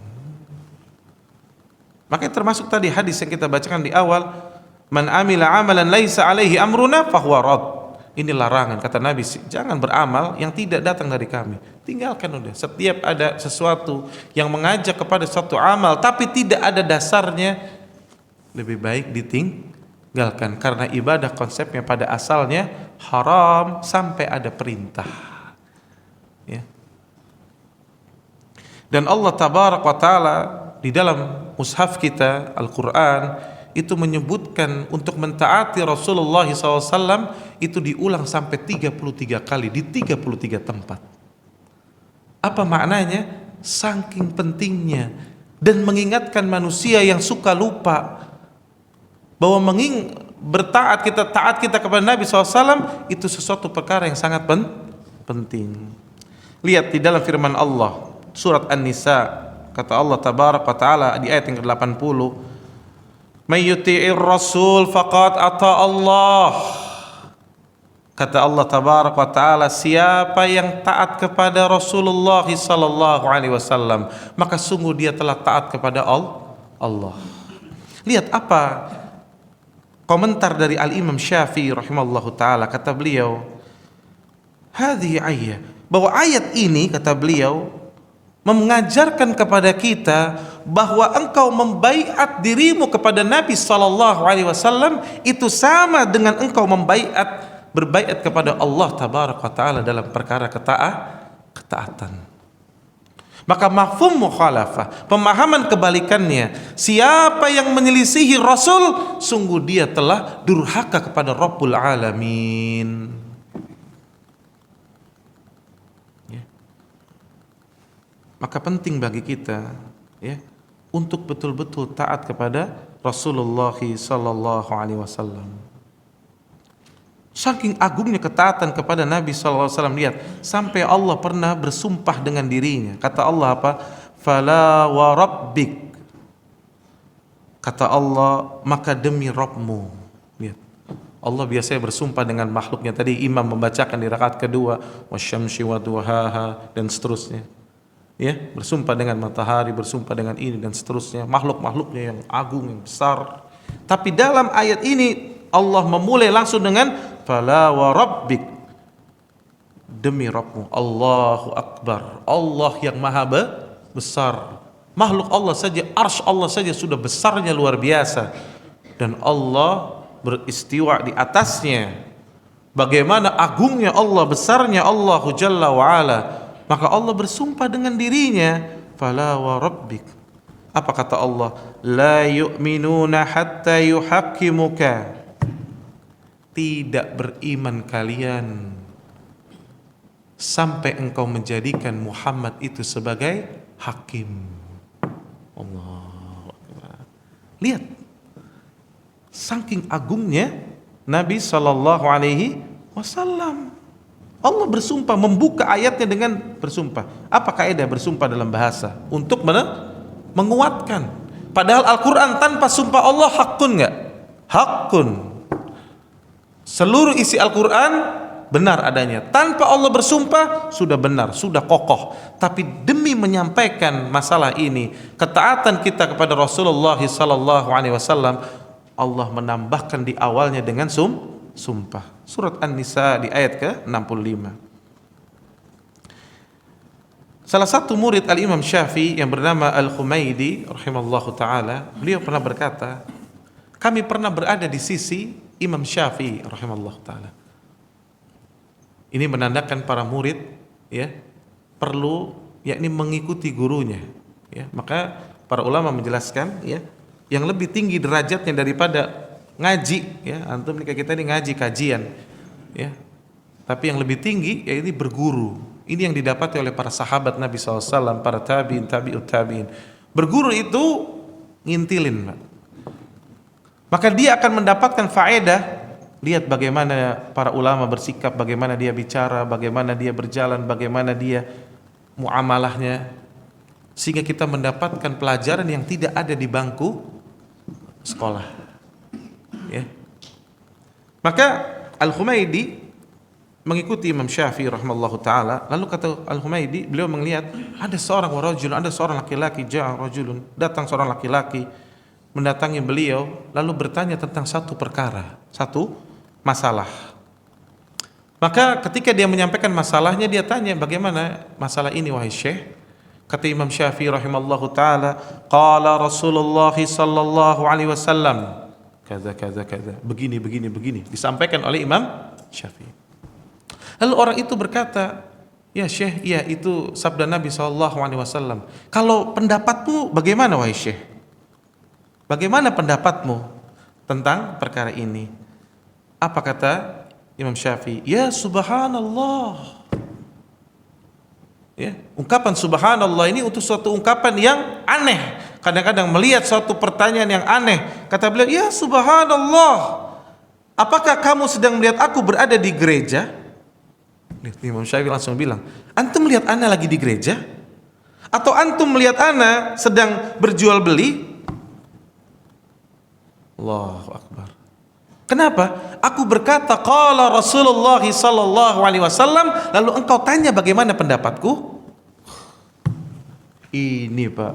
Makanya termasuk tadi hadis yang kita bacakan di awal, man amila amalan laisa alaihi amruna fahuwa rad. Ini larangan, kata Nabi, jangan beramal yang tidak datang dari kami. Tinggalkan udah. Setiap ada sesuatu yang mengajak kepada suatu amal tapi tidak ada dasarnya, lebih baik ditinggalkan. Karena ibadah konsepnya pada asalnya haram sampai ada perintah. Ya. Dan Allah tabarak wa ta'ala di dalam mushaf kita Al-Quran itu menyebutkan untuk mentaati Rasulullah SAW itu diulang sampai 33 kali di 33 tempat. Apa maknanya? Saking pentingnya, dan mengingatkan manusia yang suka lupa bahwa taat kita kepada Nabi SAW itu sesuatu perkara yang sangat penting. Lihat di dalam firman Allah surat An-Nisa, kata Allah tabaraka wa taala di ayat yang ke-80, may yuti'ir rasul faqad ata Allah. Kata Allah tabaraka wa taala, siapa yang taat kepada Rasulullah sallallahu alaihi wasallam, maka sungguh dia telah taat kepada Allah. Lihat apa komentar dari Al-Imam Syafi'i rahimallahu taala, kata beliau, hadhihi ayat, bahwa ayat ini, kata beliau, mengajarkan kepada kita bahwa engkau membaiat dirimu kepada Nabi sallallahu alaihi wasallam itu sama dengan engkau berbaiat kepada Allah tabaraka wa taala dalam perkara ketaatan. Maka mafhum mukhalafah, pemahaman kebalikannya, siapa yang menyelisihi Rasul, sungguh dia telah durhaka kepada Rabbul Alamin. Maka penting bagi kita ya untuk betul-betul taat kepada Rasulullah sallallahu alaihi wasallam. Saking agungnya ketaatan kepada Nabi sallallahu alaihi wasallam, lihat sampai Allah pernah bersumpah dengan dirinya. Kata Allah apa? Fala wa rabbik. Kata Allah, maka demi Rabbmu. Lihat. Allah biasanya bersumpah dengan makhluknya. Tadi imam membacakan di rakaat kedua, wasyamsi wa duhaha, dan seterusnya. Ya, bersumpah dengan matahari, bersumpah dengan ini dan seterusnya, makhluk-makhluknya yang agung, yang besar. Tapi dalam ayat ini Allah memulai langsung dengan fala wa rabbik, demi Rabbmu. Allahu Akbar, Allah yang maha besar. Makhluk Allah saja, arsy Allah saja sudah besarnya luar biasa, dan Allah beristiwa di atasnya. Bagaimana agungnya Allah, besarnya Allah Jalla wa Ala. Maka Allah bersumpah dengan dirinya, fala wa rabbik. Apa kata Allah? La yu'minuna hatta yuhaqqimuka. Tidak beriman kalian sampai engkau menjadikan Muhammad itu sebagai hakim. Allahu Akbar. Lihat, saking agungnya Nabi Sallallahu Alaihi Wasallam. Allah bersumpah, membuka ayatnya dengan bersumpah. Apa kaidah bersumpah dalam bahasa? Untuk menguatkan. Padahal Al-Quran tanpa sumpah Allah hakun nggak? Hakun. Seluruh isi Al-Quran benar adanya. Tanpa Allah bersumpah sudah benar, sudah kokoh. Tapi demi menyampaikan masalah ini, ketaatan kita kepada Rasulullah Sallallahu Alaihi Wasallam, Allah menambahkan di awalnya dengan sumpah. Surat An-Nisa di ayat ke-65. Salah satu murid Al-Imam Syafi'i yang bernama Al-Humaydi rahimallahu taala, beliau pernah berkata, kami pernah berada di sisi Imam Syafi'i rahimallahu taala. Ini menandakan para murid ya perlu yakni mengikuti gurunya ya. Maka para ulama menjelaskan ya, yang lebih tinggi derajatnya daripada ngaji ya, antum nih kita ini ngaji kajian ya, tapi yang lebih tinggi yaitu berguru. Ini yang didapati oleh para sahabat Nabi SAW, para tabi'in, tabi'ut tabi'in. Berguru itu ngintilin, Pak. Maka dia akan mendapatkan faedah. Lihat bagaimana para ulama bersikap, bagaimana dia bicara, bagaimana dia berjalan, bagaimana dia muamalahnya, sehingga kita mendapatkan pelajaran yang tidak ada di bangku sekolah ya. Maka Al-Humaydi mengikuti Imam Syafi'i rahimahullahu taala. Lalu kata Al-Humaydi, beliau melihat ada seorang ada seorang laki-laki, datang seorang laki-laki mendatangi beliau lalu bertanya tentang satu perkara, satu masalah. Maka ketika dia menyampaikan masalahnya, dia tanya, bagaimana masalah ini wahai Syekh? Kata Imam Syafi'i rahimahullahu taala, qala Rasulullah sallallahu alaihi wasallam kaza begini disampaikan oleh Imam Syafi'i. Lalu orang itu berkata, ya Syekh, iya itu sabda Nabi sallallahu alaihi wasallam. Kalau pendapatmu bagaimana wahai Syekh? Bagaimana pendapatmu tentang perkara ini? Apa kata Imam Syafi'i? Ya subhanallah. Ya, ungkapan subhanallah ini untuk suatu ungkapan yang aneh. Kadang-kadang melihat suatu pertanyaan yang aneh, kata beliau, ya subhanallah, apakah kamu sedang melihat aku berada di gereja? Imam Syafi'i langsung bilang, antum melihat ana lagi di gereja? Atau antum melihat ana sedang berjual beli? Allahu Akbar. Kenapa? Aku berkata qala Rasulullah sallallahu alaihi wasallam, lalu engkau tanya bagaimana pendapatku? Ini Pak,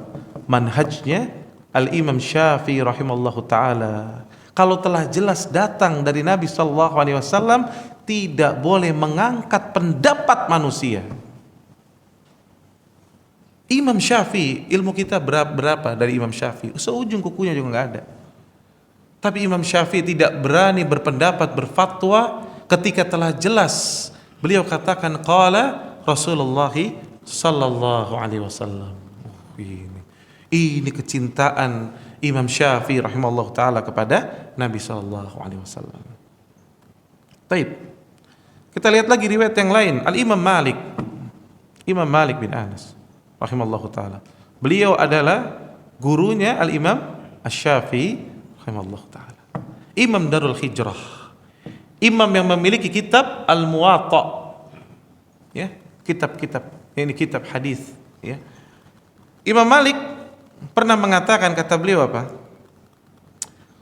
manhajnya Al-Imam Syafi'i rahimallahu taala. Kalau telah jelas datang dari Nabi sallallahu alaihi wasallam, tidak boleh mengangkat pendapat manusia. Imam Syafi'i, ilmu kita berapa dari Imam Syafi'i? Seujung kukunya juga enggak ada. Tapi Imam Syafi'i tidak berani berpendapat, berfatwa ketika telah jelas beliau katakan qala Rasulullah sallallahu alaihi wasallam. Ini kecintaan Imam Syafi'i rahimahullah taala kepada Nabi sallallahu alaihi wasallam. Baik. Kita lihat lagi riwayat yang lain. Al-Imam Malik, Imam Malik bin Anas rahimahullah taala. Beliau adalah gurunya Al-Imam Asy-Syafi'i rahimahullah taala. Imam Darul Hijrah. Imam yang memiliki kitab Al-Muwatta. Ya, kitab-kitab. Ini kitab hadis, ya. Imam Malik pernah mengatakan, kata beliau apa?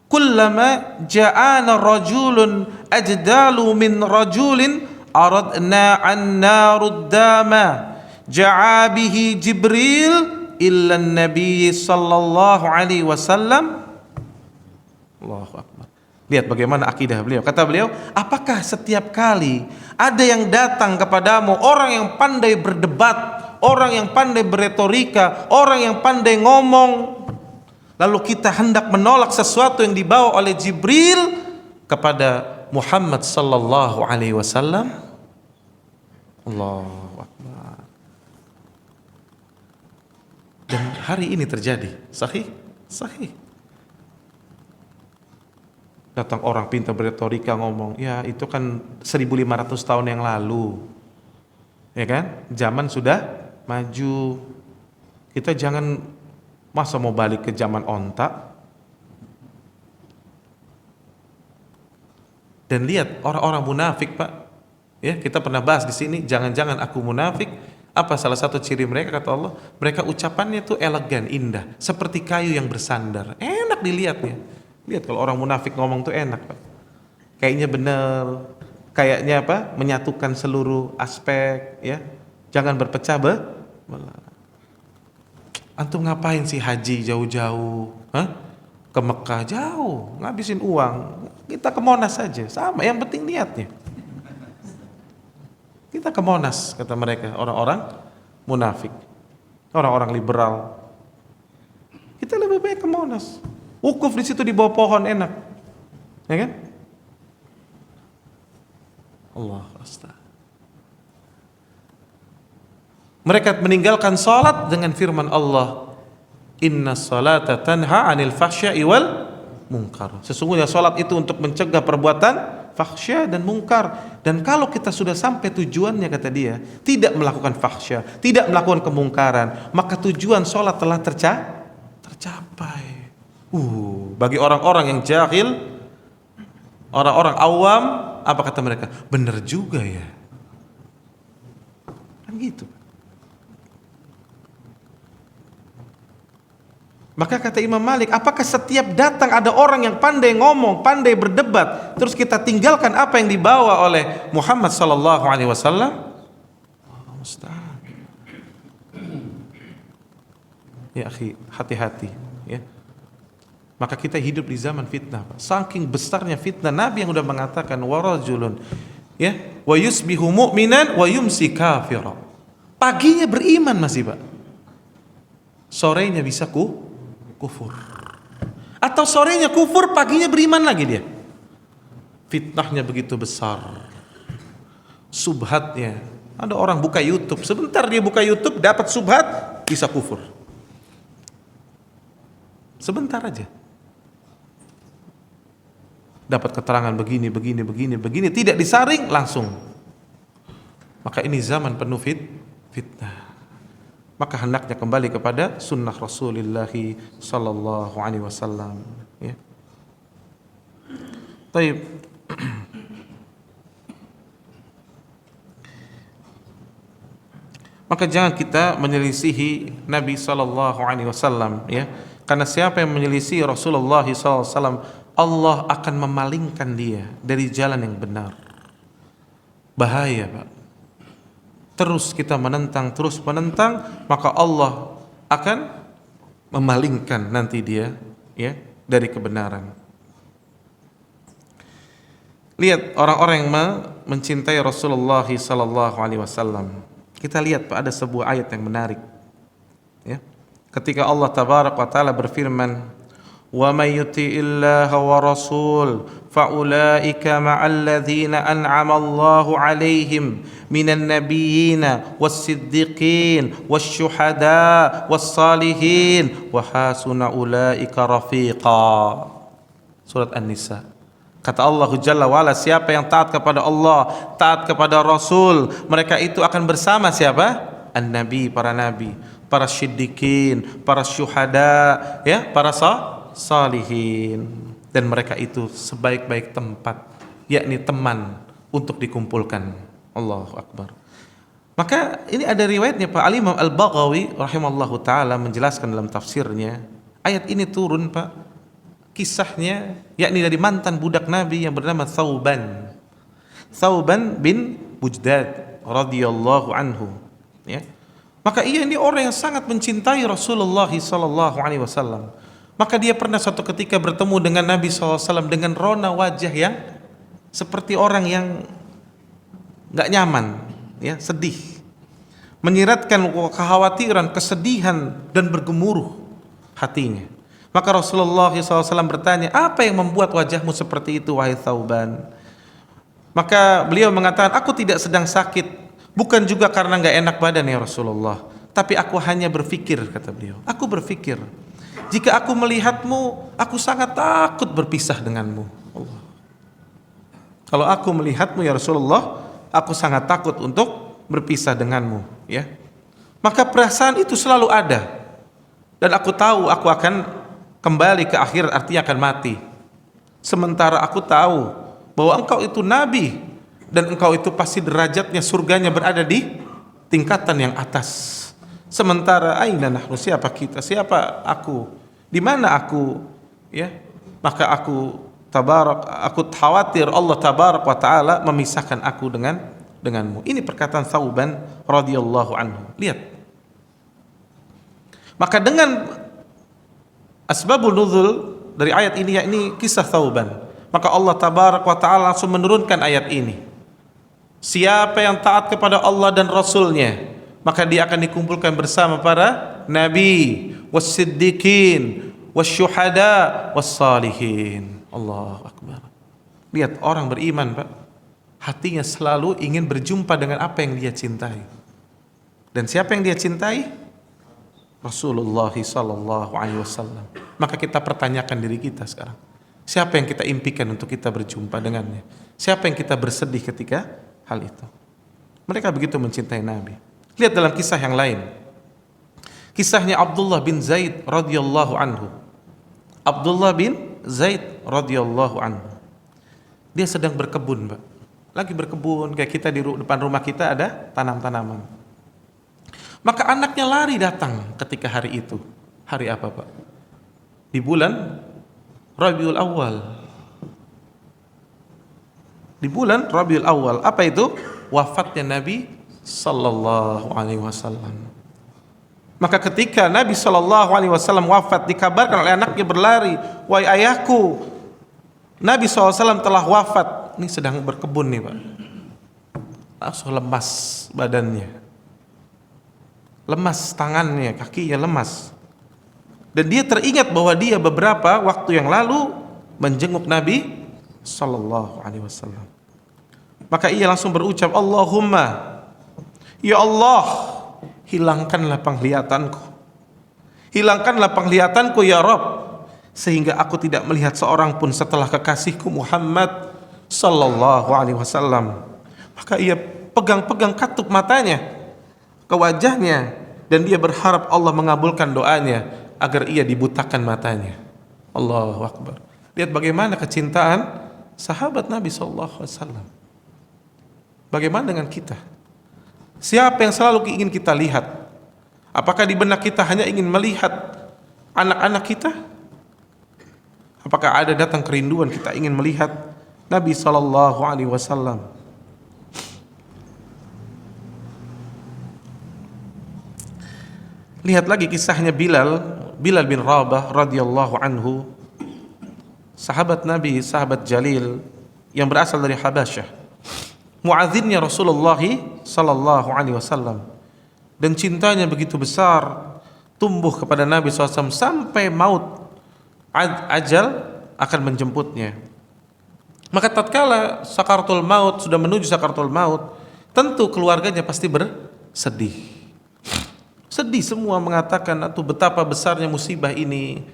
Kullama ja'ana rajulun ajdalu min rajulin aradna an naruddama ja'a bihi Jibril illa an-nabi sallallahu alaihi wasallam. Allahu Akbar. Lihat bagaimana akidah beliau. Kata beliau, apakah setiap kali ada yang datang kepadamu, orang yang pandai berdebat, orang yang pandai beretorika, orang yang pandai ngomong, lalu kita hendak menolak sesuatu yang dibawa oleh Jibril kepada Muhammad sallallahu alaihi wasallam? Allahu Akbar. hari ini terjadi. Sahih? Sahih. Datang orang pintar berretorika ngomong, ya itu kan 1500 tahun yang lalu. Ya kan? Zaman sudah maju. Kita jangan masa mau balik ke zaman onta. Dan lihat orang-orang munafik, Pak. Ya, kita pernah bahas di sini, jangan-jangan aku munafik. Apa salah satu ciri mereka kata Allah? Mereka ucapannya tuh elegan, indah, seperti kayu yang bersandar. Enak dilihatnya. Lihat kalau orang munafik ngomong tuh enak, Pak. Kayaknya bener, kayaknya apa? Menyatukan seluruh aspek, ya. Jangan berpecah belah. Antum ngapain sih haji jauh-jauh? Hah? Ke Mekah jauh, ngabisin uang. Kita ke Monas saja, sama. Yang penting niatnya. Kita ke Monas, kata mereka, orang-orang munafik, orang-orang liberal. Kita lebih baik ke Monas. Wukuf di situ di bawah pohon enak, ya kan? Allah astagfirullah. Mereka meninggalkan salat dengan firman Allah, Inna salata tanha 'anil fahsya'i wal munkar. Sesungguhnya salat itu untuk mencegah perbuatan fahsya dan mungkar. Dan kalau kita sudah sampai tujuannya, kata dia, tidak melakukan fahsya, tidak melakukan kemungkaran, maka tujuan salat telah tercapai. Bagi orang-orang yang jahil, orang-orang awam, apa kata mereka? Benar juga ya. Kan gitu. Maka kata Imam Malik, apakah setiap datang ada orang yang pandai ngomong, pandai berdebat, terus kita tinggalkan apa yang dibawa oleh Muhammad sallallahu alaihi wasallam? Ya akhi, hati-hati, ya. Maka kita hidup di zaman fitnah, Pak. Saking besarnya fitnah, Nabi yang sudah mengatakan warajulun, ya, wa yusbihu mu'minan wa yumsi kafira. Paginya beriman masih, Pak. Sorenya bisa kufur. Atau sorenya kufur, paginya beriman lagi dia. Fitnahnya begitu besar. Subhatnya. Ada orang buka YouTube, sebentar dia buka YouTube dapat subhat, bisa kufur. Sebentar aja. Dapat keterangan begini, tidak disaring langsung. Maka ini zaman penuh fitnah. Maka hendaknya kembali kepada sunnah Rasulullah sallallahu alaihi wasallam, ya. Baik. Maka jangan kita menyelisihi Nabi sallallahu alaihi wasallam, ya. Karena siapa yang menyelisihi Rasulullah sallallahu alaihi wasallam, Allah akan memalingkan dia dari jalan yang benar. Bahaya, Pak. Terus kita menentang, maka Allah akan memalingkan nanti dia, ya, dari kebenaran. Lihat orang-orang yang mencintai Rasulullah sallallahu alaihi wasallam. Kita lihat, Pak, ada sebuah ayat yang menarik, ya. Ketika Allah tabaraka wa taala berfirman, wa may yuti'illaha wa rasul fa ulaika ma'al ladzina an'ama Allahu 'alaihim minan nabiyyina was-siddiqin wasyuhada was-salihin wa hasuna ulaika rafiqa. Surat An-Nisa. Kata Allah Jalla wa Ala, siapa yang taat kepada Allah, taat kepada Rasul, mereka itu akan bersama siapa? An-Nabi, para nabi, para siddiqin, para syuhada, ya, para salihin. Dan mereka itu sebaik-baik tempat, yakni teman untuk dikumpulkan. Allahu Akbar. Maka ini ada riwayatnya, Pak. Al-Imam Al-Baghawi rahimallahu ta'ala menjelaskan dalam tafsirnya, ayat ini turun, Pak, kisahnya yakni dari mantan budak Nabi yang bernama Thauban bin Bujdad radhiyallahu anhu, ya. Maka ini orang yang sangat mencintai Rasulullah sallallahu alaihi wasallam. Maka dia pernah suatu ketika bertemu dengan Nabi SAW dengan rona wajah yang seperti orang yang gak nyaman, ya, sedih, menyiratkan kekhawatiran, kesedihan, dan bergemuruh hatinya. Maka Rasulullah SAW bertanya, apa yang membuat wajahmu seperti itu, wahai Thauban? Maka beliau mengatakan, aku tidak sedang sakit, bukan juga karena gak enak badan ya Rasulullah, tapi aku hanya berpikir, kata beliau. Aku berpikir, jika aku melihatmu, aku sangat takut berpisah denganmu. Allah. Kalau aku melihatmu ya Rasulullah, aku sangat takut untuk berpisah denganmu, ya. Maka perasaan itu selalu ada. Dan aku tahu aku akan kembali ke akhirat, artinya akan mati. Sementara aku tahu bahwa engkau itu nabi, dan engkau itu pasti derajatnya surganya berada di tingkatan yang atas. Sementara aina nahnu, siapa kita, siapa aku, di mana aku, ya. Maka aku khawatir Allah tabarak wa taala memisahkan aku denganmu. Ini perkataan Thauban radhiyallahu anhu. Lihat. Maka dengan asbabul nuzul dari ayat ini, yakni kisah Thauban, maka Allah tabarak wa taala langsung menurunkan ayat ini. Siapa yang taat kepada Allah dan Rasulnya, maka dia akan dikumpulkan bersama para nabi, was-siddiqin, was-syuhada, was-salihin. Allahu akbar. Lihat orang beriman, Pak, hatinya selalu ingin berjumpa dengan apa yang dia cintai. Dan siapa yang dia cintai? Rasulullah sallallahu alaihi wasallam. Maka kita pertanyakan diri kita sekarang, siapa yang kita impikan untuk kita berjumpa dengannya? Siapa yang kita bersedih ketika hal itu? Mereka begitu mencintai Nabi. Lihat dalam kisah yang lain, kisahnya Abdullah bin Zaid radhiyallahu anhu. Abdullah bin Zaid radhiyallahu anhu, dia sedang berkebun, Pak. Lagi berkebun, kayak kita di depan rumah kita ada tanam-tanaman. Maka anaknya lari datang ketika hari itu. Hari apa, Pak? Di bulan Rabiul Awal. Di bulan Rabiul Awal. Apa itu? Wafatnya Nabi sallallahu alaihi wasallam. Maka ketika Nabi sallallahu alaihi wasallam wafat, dikabarkan oleh anaknya berlari, "Wahai ayahku, Nabi SAW telah wafat." Ini sedang berkebun nih, Pak. Langsung lemas badannya, lemas tangannya, kakinya lemas. Dan dia teringat bahwa dia beberapa waktu yang lalu menjenguk Nabi sallallahu alaihi wasallam. Maka ia langsung berucap, "Allahumma, ya Allah, hilangkanlah penglihatanku. Hilangkanlah penglihatanku ya Rabb, sehingga aku tidak melihat seorang pun setelah kekasihku Muhammad sallallahu alaihi wasallam." Maka ia pegang-pegang katup matanya ke wajahnya, dan dia berharap Allah mengabulkan doanya agar ia dibutakan matanya. Allahu akbar. Lihat bagaimana kecintaan sahabat Nabi sallallahu alaihi wasallam. Bagaimana dengan kita? Siapa yang selalu ingin kita lihat? Apakah di benak kita hanya ingin melihat anak-anak kita? Apakah ada datang kerinduan kita ingin melihat Nabi sallallahu alaihi wasallam? Lihat lagi kisahnya Bilal bin Rabah radhiyallahu anhu, sahabat Nabi, sahabat jalil yang berasal dari Habasyah, muadzinnya Rasulullah sallallahu alaihi wasallam, dan cintanya begitu besar tumbuh kepada Nabi SAW sampai maut, ajal akan menjemputnya. Maka tatkala sakaratul maut, sudah menuju sakaratul maut, tentu keluarganya pasti bersedih. Sedih semua, mengatakan atau betapa besarnya musibah ini,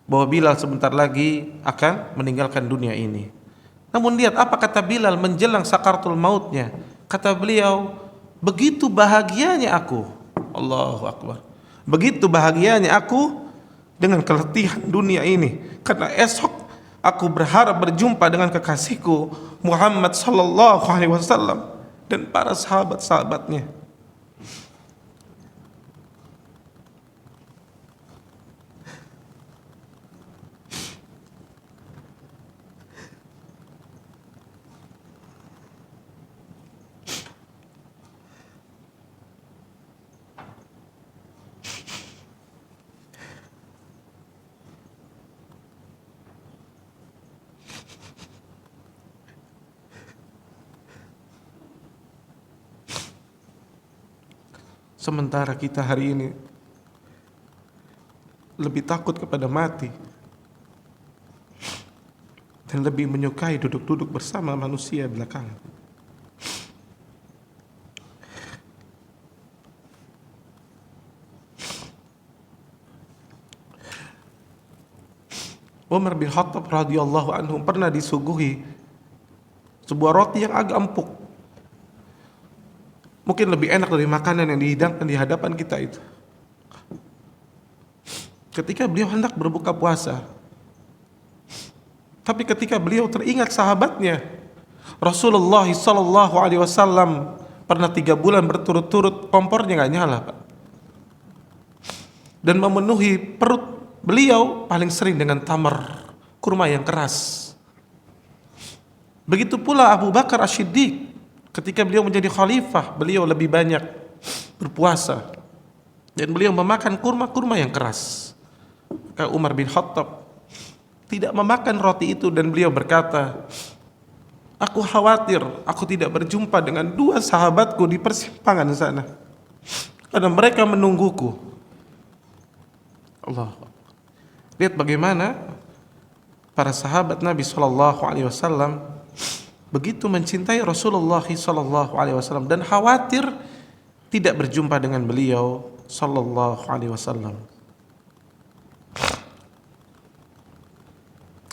bahwa Bilal sebentar lagi akan meninggalkan dunia ini. Namun lihat apa kata Bilal menjelang sakaratul mautnya. Kata beliau, begitu bahagianya aku, Allahu akbar, begitu bahagianya aku dengan keletihan dunia ini, karena esok aku berharap berjumpa dengan kekasihku Muhammad sallallahu alaihi wasallam dan para sahabat-sahabatnya. Sementara kita hari ini lebih takut kepada mati dan lebih menyukai duduk-duduk bersama manusia belakangan. Umar bin Khattab radhiyallahu anhu pernah disuguhi sebuah roti yang agak empuk. Mungkin lebih enak dari makanan yang dihidangkan di hadapan kita itu. Ketika beliau hendak berbuka puasa, tapi ketika beliau teringat sahabatnya, Rasulullah sallallahu alaihi wasallam pernah 3 bulan berturut-turut kompornya nggak nyala, Pak. Dan memenuhi perut beliau paling sering dengan tamar, kurma yang keras. Begitu pula Abu Bakar As-Siddiq, ketika beliau menjadi khalifah, beliau lebih banyak berpuasa dan beliau memakan kurma-kurma yang keras. Umar bin Khattab tidak memakan roti itu dan beliau berkata, aku khawatir aku tidak berjumpa dengan 2 sahabatku di persimpangan sana, karena mereka menungguku. Allah. Lihat bagaimana para sahabat Nabi Shallallahu Alaihi Wasallam begitu mencintai Rasulullah Shallallahu Alaihi Wasallam dan khawatir tidak berjumpa dengan beliau Shallallahu Alaihi Wasallam.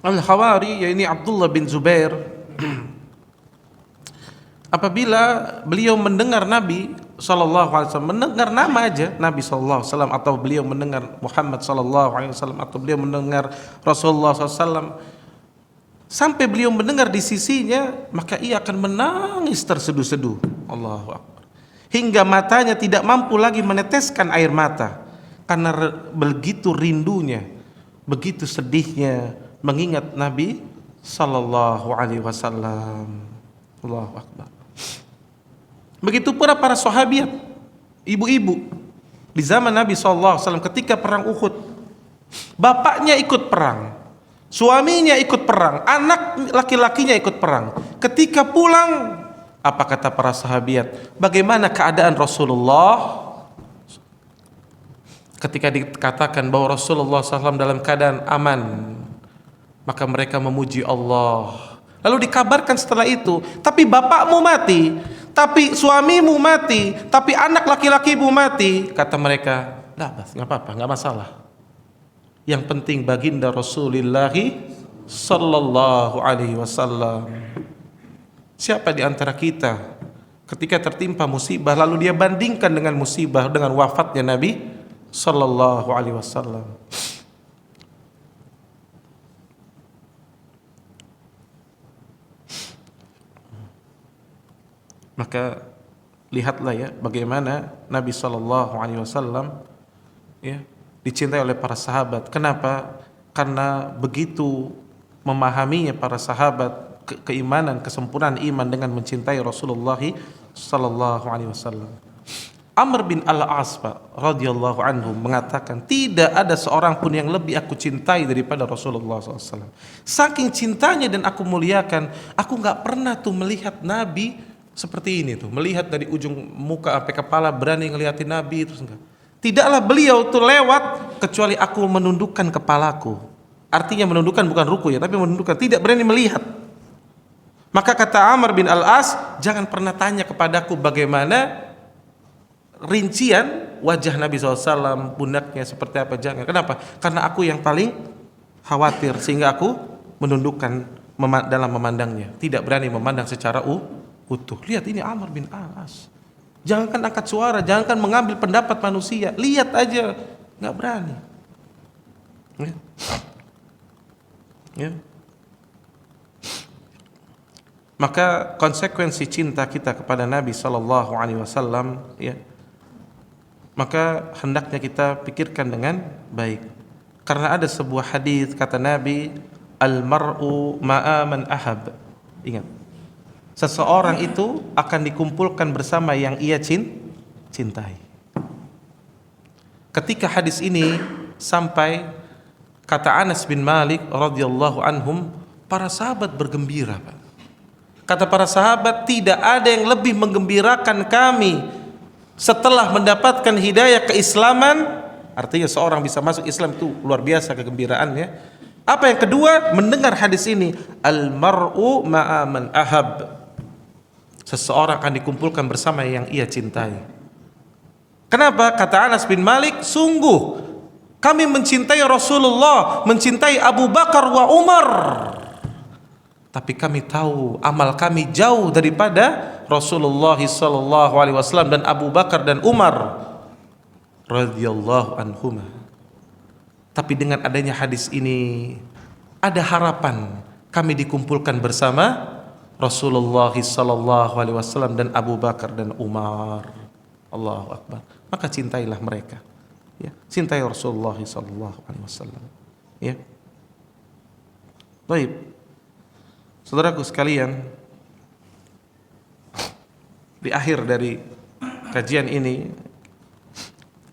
Al-Khawari, yaitu Abdullah bin Zubair, apabila beliau mendengar Nabi Sallallahu Alaihi Wasallam, mendengar nama aja Nabi Sallallahu Alaihi Wasallam, atau beliau mendengar Muhammad Sallallahu Alaihi Wasallam, atau beliau mendengar Rasulullah SAW, sampai beliau mendengar di sisinya, maka ia akan menangis terseduh-seduh. Allahu Akbar. Hingga matanya tidak mampu lagi meneteskan air mata, karena begitu rindunya, begitu sedihnya mengingat Nabi Sallallahu Alaihi Wasallam. Allahu Akbar. Begitu pula para sahabiat, ibu-ibu di zaman Nabi Sallallahu Alaihi Wasallam ketika perang Uhud, bapaknya ikut perang, suaminya ikut perang, anak laki-lakinya ikut perang. Ketika pulang, apa kata para sahabiat? Bagaimana keadaan Rasulullah? Ketika dikatakan bahwa Rasulullah SAW dalam keadaan aman, maka mereka memuji Allah. Lalu dikabarkan setelah itu, tapi bapakmu mati, tapi suamimu mati, tapi anak laki-lakimu mati. Kata mereka, nggak apa-apa, nggak masalah. Yang penting baginda Rasulullah Sallallahu Alaihi Wasallam. Siapa di antara kita ketika tertimpa musibah lalu dia bandingkan dengan musibah dengan wafatnya Nabi Sallallahu Alaihi Wasallam? Maka lihatlah ya bagaimana Nabi Sallallahu Alaihi Wasallam ya dicintai oleh para sahabat. Kenapa? Karena begitu memahaminya para sahabat keimanan, kesempurnaan iman dengan mencintai Rasulullah Sallallahu Alaihi Wasallam. Amr bin Al-As radhiyallahu anhu mengatakan, tidak ada seorang pun yang lebih aku cintai daripada Rasulullah SAW. Saking cintanya dan aku muliakan, aku nggak pernah tuh melihat Nabi seperti ini tuh, melihat dari ujung muka sampai kepala berani ngeliatin Nabi terus enggak. Tidaklah beliau tuh lewat kecuali aku menundukkan kepalaku. Artinya menundukkan bukan ruku ya, tapi menundukkan, tidak berani melihat. Maka kata Amr bin Al-As, jangan pernah tanya kepadaku bagaimana rincian wajah Nabi SAW, pundaknya seperti apa, jangan. Kenapa? Karena aku yang paling khawatir, sehingga aku menundukkan dalam memandangnya, tidak berani memandang secara utuh. Lihat ini Amr bin Al-As, jangankan angkat suara, jangankan mengambil pendapat manusia, lihat aja nggak berani ya. Maka konsekuensi cinta kita kepada Nabi Sallallahu Alaihi Wasallam ya, maka hendaknya kita pikirkan dengan baik. Karena ada sebuah hadis kata Nabi, al-mar'u ma'a man ahab. Ingat, seseorang itu akan dikumpulkan bersama yang ia cintai. Ketika hadis ini sampai, kata Anas bin Malik radhiyallahu anhum, para sahabat bergembira, Pak. Kata para sahabat, tidak ada yang lebih menggembirakan kami setelah mendapatkan hidayah keislaman. Artinya seorang bisa masuk Islam itu luar biasa kegembiraannya. Apa yang kedua? Mendengar hadis ini, al-mar'u ma'a man ahab. Seseorang akan dikumpulkan bersama yang ia cintai. Kenapa? Kata Anas bin Malik, sungguh Kami mencintai Rasulullah, mencintai Abu Bakar wa Umar. Tapi kami tahu amal kami jauh daripada Rasulullah sallallahu alaihi wasallam dan Abu Bakar dan Umar radhiyallahu anhuma. Tapi dengan adanya hadis ini ada harapan kami dikumpulkan bersama Rasulullah sallallahu alaihi wasallam dan Abu Bakar dan Umar. Allahu akbar. Maka cintailah mereka. Ya, cintai Rasulullah sallallahu alaihi wasallam. Ya. Baik. Saudaraku sekalian, di akhir dari kajian ini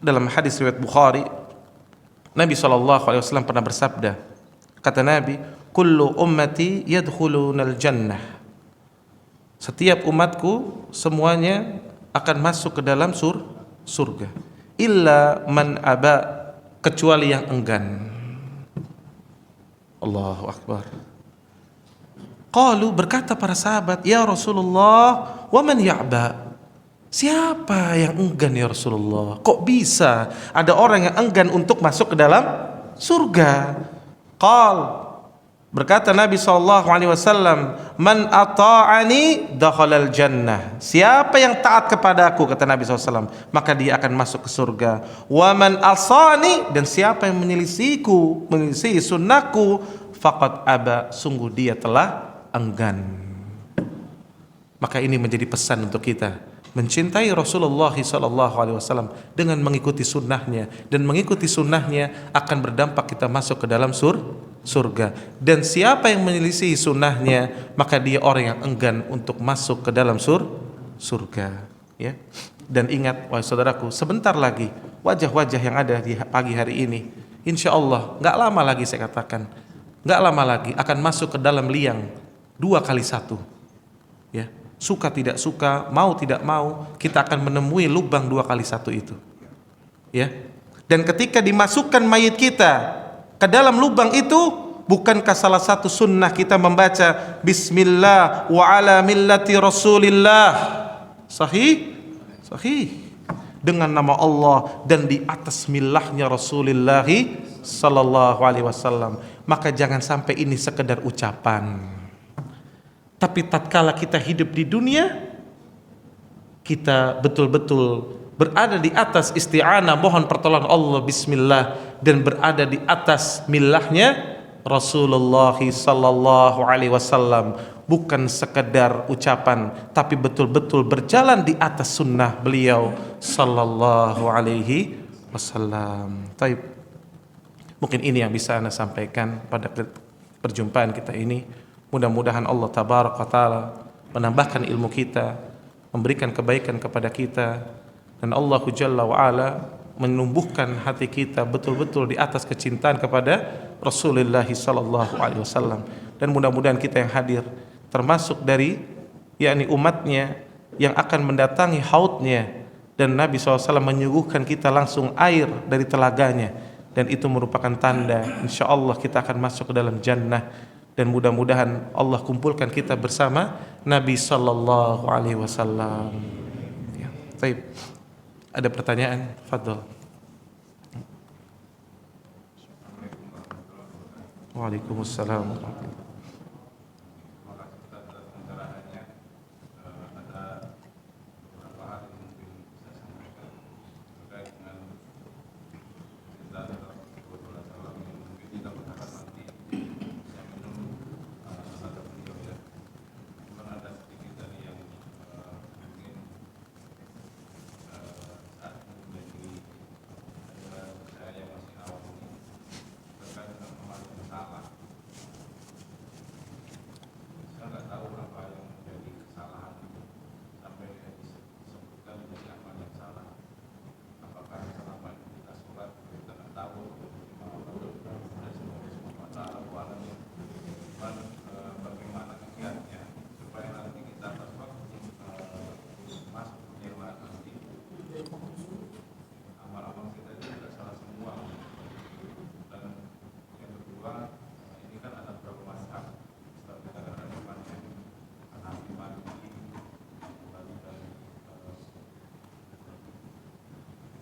dalam hadis riwayat Bukhari, Nabi sallallahu alaihi wasallam pernah bersabda, kata Nabi, "Kullu ummati yadkhulunal jannah." Setiap umatku semuanya akan masuk ke dalam surga. Illa man aba, kecuali yang enggan. Allahu akbar. Qalu, berkata para sahabat, ya Rasulullah, wa man ya'ba? Siapa yang enggan ya Rasulullah? Kok bisa ada orang yang enggan untuk masuk ke dalam surga? Qal, berkata Nabi SAW, man ata'ani dakhalal jannah. Siapa yang taat kepadaku, kata Nabi SAW, maka dia akan masuk ke surga. Wa man asani, dan siapa yang menyelisihiku, menyelisihi sunnahku, faqad aba, sungguh dia telah enggan. Maka ini menjadi pesan untuk kita, mencintai Rasulullah SAW dengan mengikuti sunnahnya, dan mengikuti sunnahnya akan berdampak kita masuk ke dalam surga. Dan siapa yang menyelisihi sunnahnya, maka dia orang yang enggan untuk masuk ke dalam surga. Ya. Dan ingat, wahai saudaraku, sebentar lagi wajah-wajah yang ada di pagi hari ini, insya Allah nggak lama lagi, saya katakan nggak lama lagi akan masuk ke dalam liang 2x1. Ya, suka tidak suka, mau tidak mau, kita akan menemui lubang 2x1 itu. Ya. Dan ketika dimasukkan mayit kita ke dalam lubang itu, bukankah salah satu sunnah kita membaca Bismillah wa ala millati Rasulillah? Sahih? Sahih. Dengan nama Allah dan di atas millahnya Rasulullah sallallahu alaihi wasallam. Maka jangan sampai ini sekedar ucapan. Tapi tatkala kita hidup di dunia, kita betul-betul berada di atas isti'anah, mohon pertolongan Allah, bismillah, dan berada di atas millahnya Rasulullah sallallahu alaihi wasallam, bukan sekedar ucapan, tapi betul-betul berjalan di atas sunnah beliau sallallahu alaihi wasallam. Taib. Mungkin ini yang bisa Anda sampaikan pada perjumpaan kita ini. Mudah-mudahan Allah tabaraka wa ta'ala menambahkan ilmu kita, memberikan kebaikan kepada kita, dan Allah jalla wa ala menumbuhkan hati kita betul-betul di atas kecintaan kepada Rasulullah sallallahu alaihi wasallam. Dan mudah-mudahan kita yang hadir termasuk dari yakni umatnya yang akan mendatangi haudnya, dan Nabi SAW menyuguhkan kita langsung air dari telaganya, dan itu merupakan tanda insyaallah kita akan masuk ke dalam jannah. Dan mudah-mudahan Allah kumpulkan kita bersama Nabi sallallahu alaihi wasallam. Ya, baik. Ada pertanyaan? Fadhol. Waalaikumsalam warahmatullahi wabarakatuh.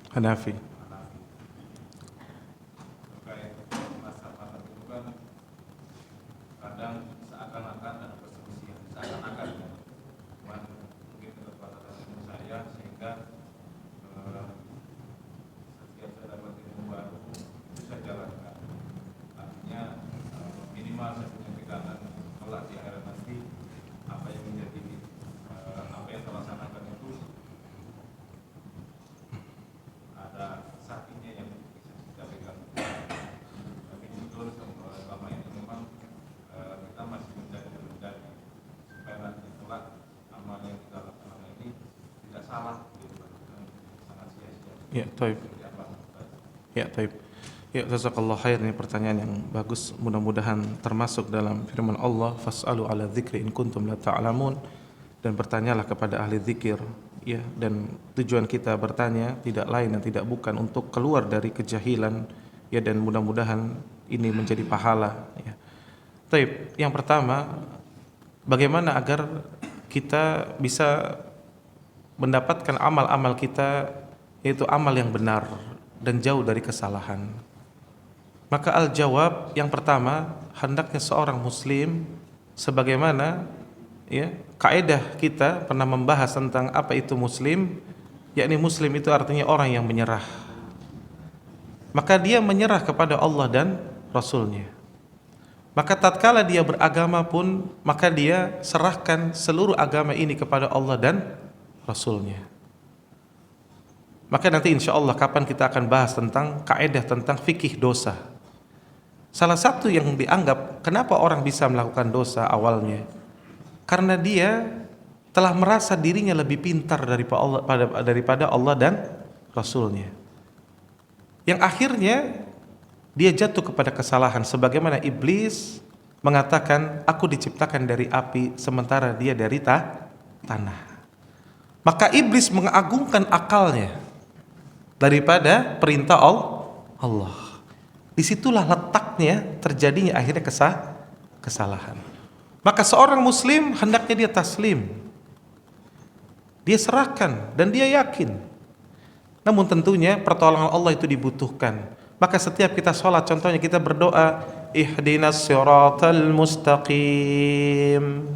Hanafi. ada sapinya yang bisa kita pegang. Tapi betul selama ini memang kita masih menjadi supaya nanti kelak amal yang kita lakukan ini tidak salah gitu, sangat sia-sia. Ya, taib. Ya, taib. Ya, jazakallah khair, ini pertanyaan yang bagus. Mudah-mudahan termasuk dalam firman Allah, fas'alu ala dzikri in kuntum la ta'lamun, dan bertanyalah kepada ahli zikir. Ya, dan tujuan kita bertanya tidak lain dan tidak bukan untuk keluar dari kejahilan, ya, dan mudah-mudahan ini menjadi pahala, ya. Taib. Yang pertama, bagaimana agar kita bisa mendapatkan amal-amal kita, yaitu amal yang benar dan jauh dari kesalahan. Maka al-jawab yang pertama, hendaknya seorang muslim, sebagaimana, ya, kaidah kita pernah membahas tentang apa itu muslim, yakni muslim itu artinya orang yang menyerah. Maka dia menyerah kepada Allah dan Rasulnya. Maka tatkala dia beragama pun, maka dia serahkan seluruh agama ini kepada Allah dan Rasulnya. Maka nanti insya Allah kapan kita akan bahas tentang kaidah tentang fikih dosa. Salah satu yang dianggap kenapa orang bisa melakukan dosa awalnya, karena dia telah merasa dirinya lebih pintar daripada Allah dan Rasulnya, yang akhirnya dia jatuh kepada kesalahan. Sebagaimana iblis mengatakan, aku diciptakan dari api sementara dia dari tanah. Maka iblis mengagungkan akalnya daripada perintah Allah. Disitulah letaknya terjadinya akhirnya kesalahan. Maka seorang muslim hendaknya dia taslim, dia serahkan dan dia yakin. Namun tentunya pertolongan Allah itu dibutuhkan. Maka setiap kita sholat, contohnya kita berdoa, ihdinas siratal mustaqim,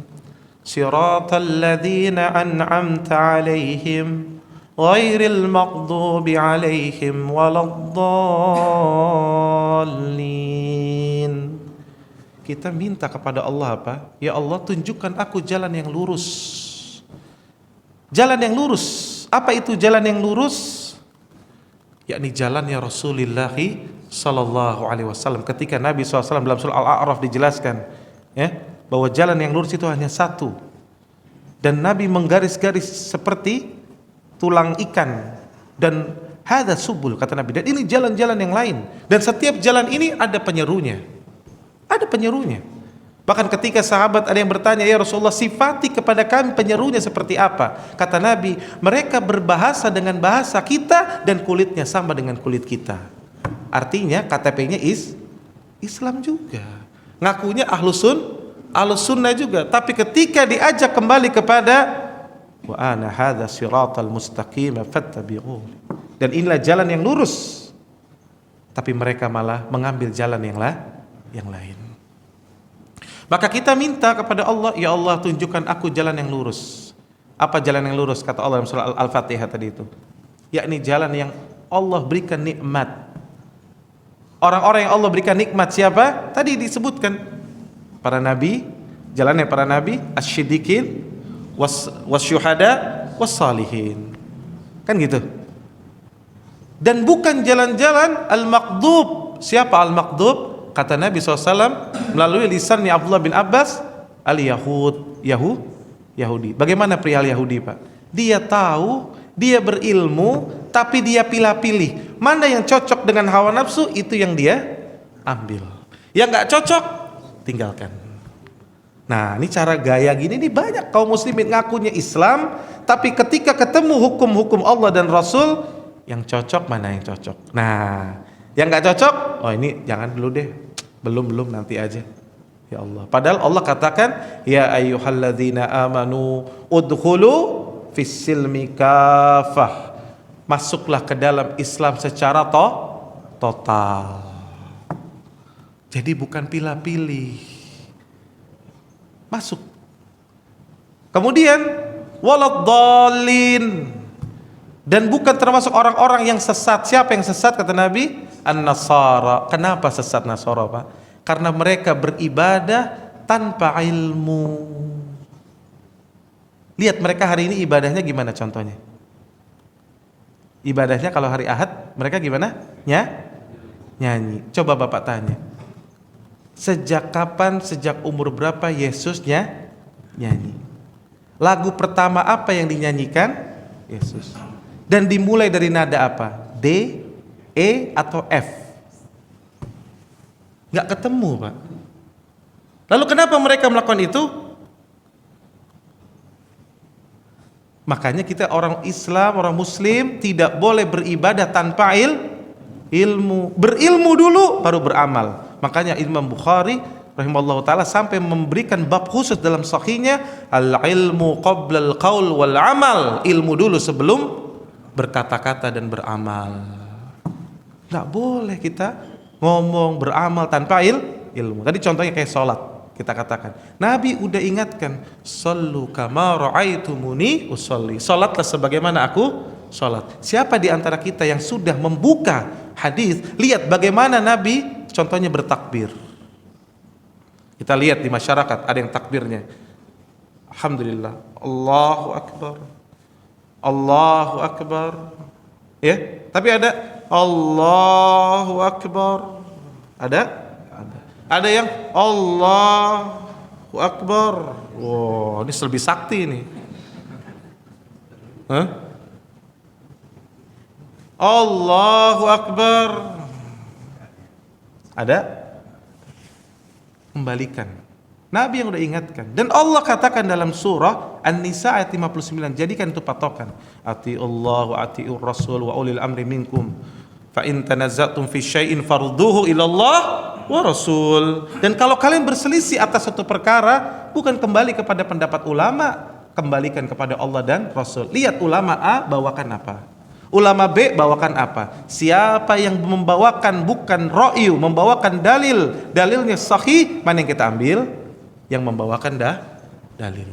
siratal ladzina an'amta alaihim ghairil maghdubi alaihim waladdallin. Kita minta kepada Allah apa? Ya Allah, tunjukkan aku jalan yang lurus. Jalan yang lurus. Apa itu jalan yang lurus? Yakni jalannya Rasulullah sallallahu alaihi wasallam. Ketika Nabi SAW dalam surah Al-A'raf dijelaskan, ya, bahwa jalan yang lurus itu hanya satu. Dan Nabi menggaris-garis seperti tulang ikan, dan hadza subul, kata Nabi, dan ini jalan-jalan yang lain, dan setiap jalan ini ada penyerunya. Ada penyerunya. Bahkan ketika sahabat ada yang bertanya, ya Rasulullah, sifati kepada kami penyerunya seperti apa? Kata Nabi, mereka berbahasa dengan bahasa kita dan kulitnya sama dengan kulit kita. Artinya KTP-nya Islam juga, ngakunya ahlus sunnah juga, tapi ketika diajak kembali kepada wa ana hadza siratal mustaqim fattabi'u, dan inilah jalan yang lurus, tapi mereka malah mengambil jalan yang lain. Maka kita minta kepada Allah, ya Allah, tunjukkan aku jalan yang lurus. Apa jalan yang lurus? Kata Allah dalam surah Al-Fatihah tadi itu, yakni jalan yang Allah berikan nikmat. Orang-orang yang Allah berikan nikmat siapa? Tadi disebutkan para nabi, jalannya para nabi, asy-siddiqin, wasyuhada, wassalihin. Kan gitu. Dan bukan jalan-jalan al-maqdub. Siapa al-maqdub? Kata Nabi SAW melalui lisannya Abdullah bin Abbas, Yahudi. Bagaimana perihal Yahudi, Pak? Dia tahu, dia berilmu, tapi dia pilih-pilih. Mana yang cocok dengan hawa nafsu, itu yang dia ambil. Yang gak cocok, tinggalkan. Nah, ini cara gaya gini nih banyak kaum muslimin ngakunya Islam, tapi ketika ketemu hukum-hukum Allah dan Rasul, yang cocok mana yang cocok. Nah, yang gak cocok, oh ini jangan dulu deh, belum nanti aja. Ya Allah. Padahal Allah katakan, ya ayyuhalladzina amanu udkhulu fis silmi kafah. Masuklah ke dalam Islam secara total. Jadi bukan pilih-pilih. Masuk. Kemudian waladdallin, dan bukan termasuk orang-orang yang sesat. Siapa yang sesat kata Nabi? An-Nasara. Kenapa sesat Nasara, Pak? Karena mereka beribadah tanpa ilmu. Lihat mereka hari ini ibadahnya gimana contohnya? Ibadahnya kalau hari Ahad mereka gimana? Nyanyi. Coba Bapak tanya, sejak kapan, sejak umur berapa Yesusnya nyanyi? Lagu pertama apa yang dinyanyikan? Yesus. Dan dimulai dari nada apa? D, E atau F? Nggak ketemu, Pak. Lalu kenapa mereka melakukan itu? Makanya kita orang Islam, orang Muslim tidak boleh beribadah tanpa ilmu. Berilmu dulu baru beramal. Makanya Imam Bukhari rahimahullah ta'ala sampai memberikan bab khusus dalam sahihnya, al-ilmu qabla al-qaul wal amal. Ilmu dulu sebelum berkata-kata dan beramal. Nggak boleh kita ngomong beramal tanpa ilmu. Tadi contohnya kayak sholat. Kita katakan, Nabi udah ingatkan, sallu kama ra'aitumuni usolli. Salatlah sebagaimana aku salat. Siapa di antara kita yang sudah membuka hadis, lihat bagaimana Nabi contohnya bertakbir. Kita lihat di masyarakat ada yang takbirnya, alhamdulillah, Allahu akbar, Allahu akbar. Ya, tapi ada Allahu akbar. Ada yang Allahu Akbar. Wow, ini lebih sakti nih. Allahu Akbar. Ada? Kembalikan. Nabi yang udah ingatkan. Dan Allah katakan dalam surah An-Nisa ayat 59, jadikan itu patokan. Atiullah wa atiur rasul wa ulil amri minkum. Fa in tanazzatum fi syai'in farduhu ila Allah wa rasul. Dan kalau kalian berselisih atas satu perkara, bukan kembali kepada pendapat ulama, kembalikan kepada Allah dan Rasul. Lihat ulama A bawakan apa, ulama B bawakan apa. Siapa yang membawakan bukan ra'yu, membawakan dalilnya sahih, mana yang kita ambil? Yang membawakan dalil.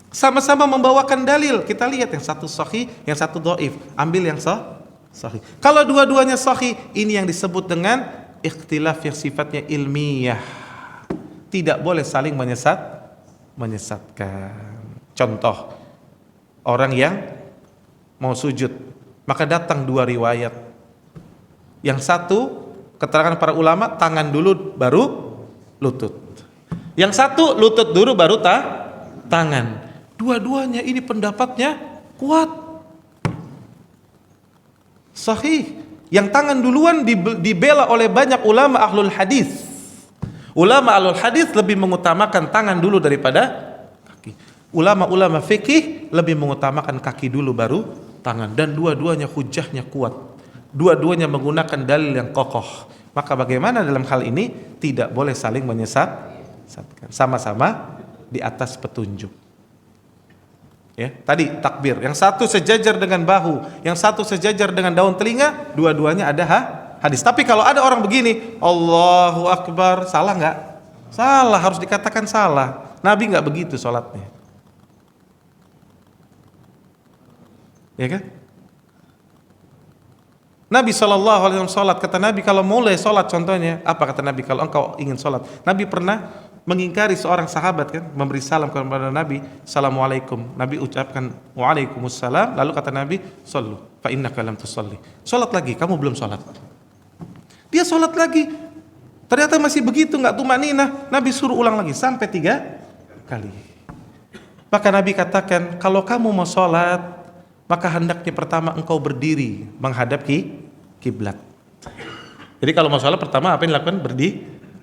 Sama-sama membawakan dalil, kita lihat yang satu sahih, yang satu dhaif, ambil yang sahih. Kalau dua-duanya sahih, ini yang disebut dengan ikhtilaf yang sifatnya ilmiah. Tidak boleh saling menyesatkan. Contoh, orang yang mau sujud, maka datang dua riwayat. Yang satu, keterangan para ulama, tangan dulu baru lutut. Yang satu, lutut dulu baru tangan. Dua-duanya ini pendapatnya kuat, sahih. Yang tangan duluan dibela oleh banyak ulama ahlul hadis. Ulama ahlul hadis lebih mengutamakan tangan dulu daripada kaki. Ulama-ulama fikih lebih mengutamakan kaki dulu baru tangan. Dan dua-duanya hujahnya kuat. Dua-duanya menggunakan dalil yang kokoh. Maka bagaimana dalam hal ini? Tidak boleh saling menyesatkan. Sama-sama di atas petunjuk. Ya, tadi takbir, yang satu sejajar dengan bahu, yang satu sejajar dengan daun telinga, dua-duanya ada hadis. Tapi kalau ada orang begini, Allahu Akbar, salah nggak? Salah, harus dikatakan salah. Nabi nggak begitu sholatnya, ya kan? Nabi SAW sholat, kata Nabi kalau mulai sholat contohnya, apa kata Nabi kalau engkau ingin sholat? Nabi pernah mengingkari seorang sahabat kan, memberi salam kepada Nabi, Assalamualaikum. Nabi ucapkan Waalaikumsalam, lalu kata Nabi, Sallu, fa innaka lam tusalli. Sholat lagi, kamu belum sholat. Dia sholat lagi, ternyata masih begitu, nggak tumaninah. Nabi suruh ulang lagi, sampai 3 kali. Maka Nabi katakan, kalau kamu mau sholat, maka hendaknya pertama engkau berdiri menghadap kiblat. Jadi kalau mau sholat pertama apa yang dilakukan?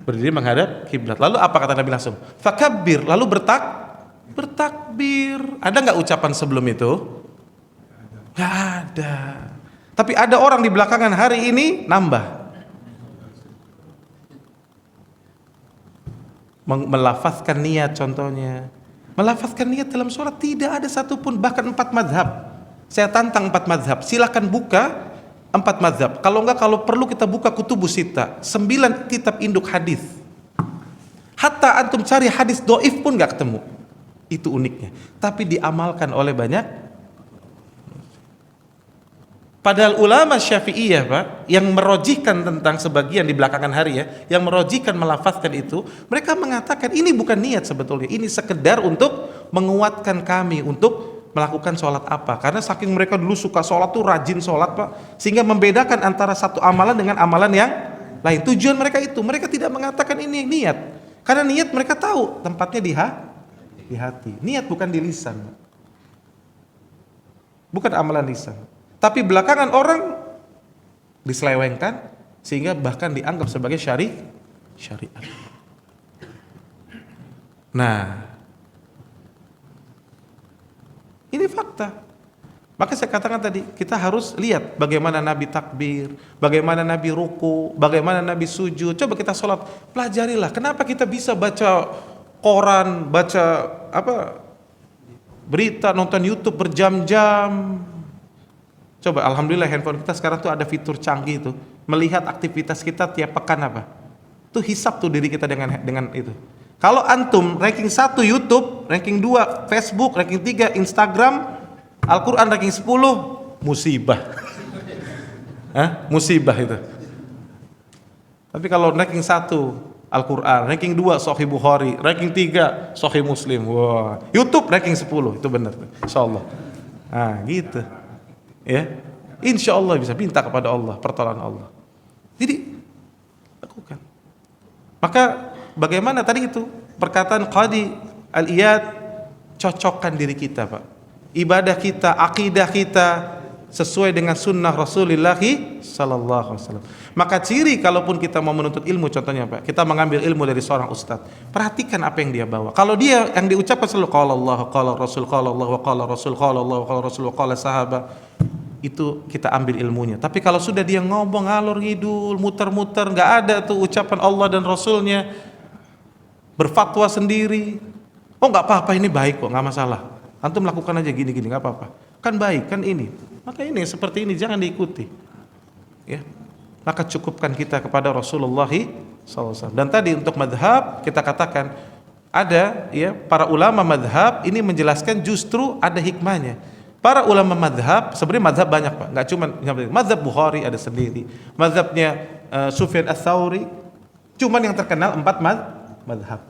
Berdiri menghadap kiblat. Lalu apa kata Nabi langsung? Fakabbir, lalu bertakbir. Ada nggak ucapan sebelum itu? Nggak ada. Tapi ada orang di belakangan hari ini nambah, melafazkan niat contohnya. Melafazkan niat dalam sholat tidak ada satupun, bahkan 4 mazhab. Saya tantang 4 mazhab. Silakan buka 4 mazhab. Kalau enggak, kalau perlu kita buka Kutubus Sittah, 9 kitab induk hadis. Hatta antum cari hadis doif pun enggak ketemu. Itu uniknya. Tapi diamalkan oleh banyak. Padahal ulama Syafi'iyah, Pak, yang merojihkan tentang sebagian di belakangan hari ya, yang merojihkan melafazkan itu, mereka mengatakan ini bukan niat sebetulnya. Ini sekedar untuk menguatkan kami untuk melakukan sholat apa. Karena saking mereka dulu suka sholat tuh rajin sholat Pak, sehingga membedakan antara satu amalan dengan amalan yang lain. Tujuan mereka itu, mereka tidak mengatakan ini niat, karena niat mereka tahu tempatnya di hati. Niat bukan di lisan, bukan amalan lisan. Tapi belakangan orang diselewengkan sehingga bahkan dianggap sebagai syariat. Nah, ini fakta. Maka saya katakan tadi, kita harus lihat bagaimana Nabi takbir, bagaimana Nabi ruku, bagaimana Nabi sujud. Coba kita sholat, pelajarilah. Kenapa kita bisa baca koran, baca berita, nonton YouTube berjam-jam. Coba, alhamdulillah handphone kita sekarang tuh ada fitur canggih itu, melihat aktivitas kita tiap pekan apa. Tuh hisap tuh diri kita dengan itu. Kalau antum ranking 1 YouTube, ranking 2 Facebook, ranking 3 Instagram, Al-Quran ranking 10, musibah. Musibah itu. Tapi kalau ranking 1 Al-Quran, ranking 2 Sahih Bukhari, ranking 3 Sahih Muslim. Wah, YouTube ranking 10, itu benar. Insyaallah. Nah, gitu. Ya. Insyaallah bisa minta kepada Allah pertolongan Allah. Jadi lakukan. Maka bagaimana tadi itu perkataan Qadi Al-Iyad, cocokkan diri kita Pak, ibadah kita, akidah kita sesuai dengan sunnah Rasulullah sallallahu alaihi wasallam. Maka ciri kalaupun kita mau menuntut ilmu, contohnya Pak, kita mengambil ilmu dari seorang ustadz, perhatikan apa yang dia bawa. Kalau dia yang diucapkan selalu qala Allah, qala Rasul, qala Allah wa qala Rasul, qala Allah wa qala Rasul wa qala sahabat, itu kita ambil ilmunya. Tapi kalau sudah dia ngomong ngalor ngidul, muter-muter, nggak ada tuh ucapan Allah dan Rasulnya, berfatwa sendiri, oh nggak apa-apa, ini baik kok, nggak masalah, antum lakukan aja gini-gini, nggak apa-apa, kan baik, kan ini, maka ini seperti ini jangan diikuti, ya. Maka cukupkan kita kepada Rasulullah SAW. Dan tadi untuk madhab kita katakan ada, ya, para ulama madhab ini menjelaskan justru ada hikmahnya. Para ulama madhab, sebenarnya madhab banyak Pak, nggak cuma madhab Bukhari ada sendiri, madhabnya Sufyan Ats-Tsauri, cuman yang terkenal 4 madhab,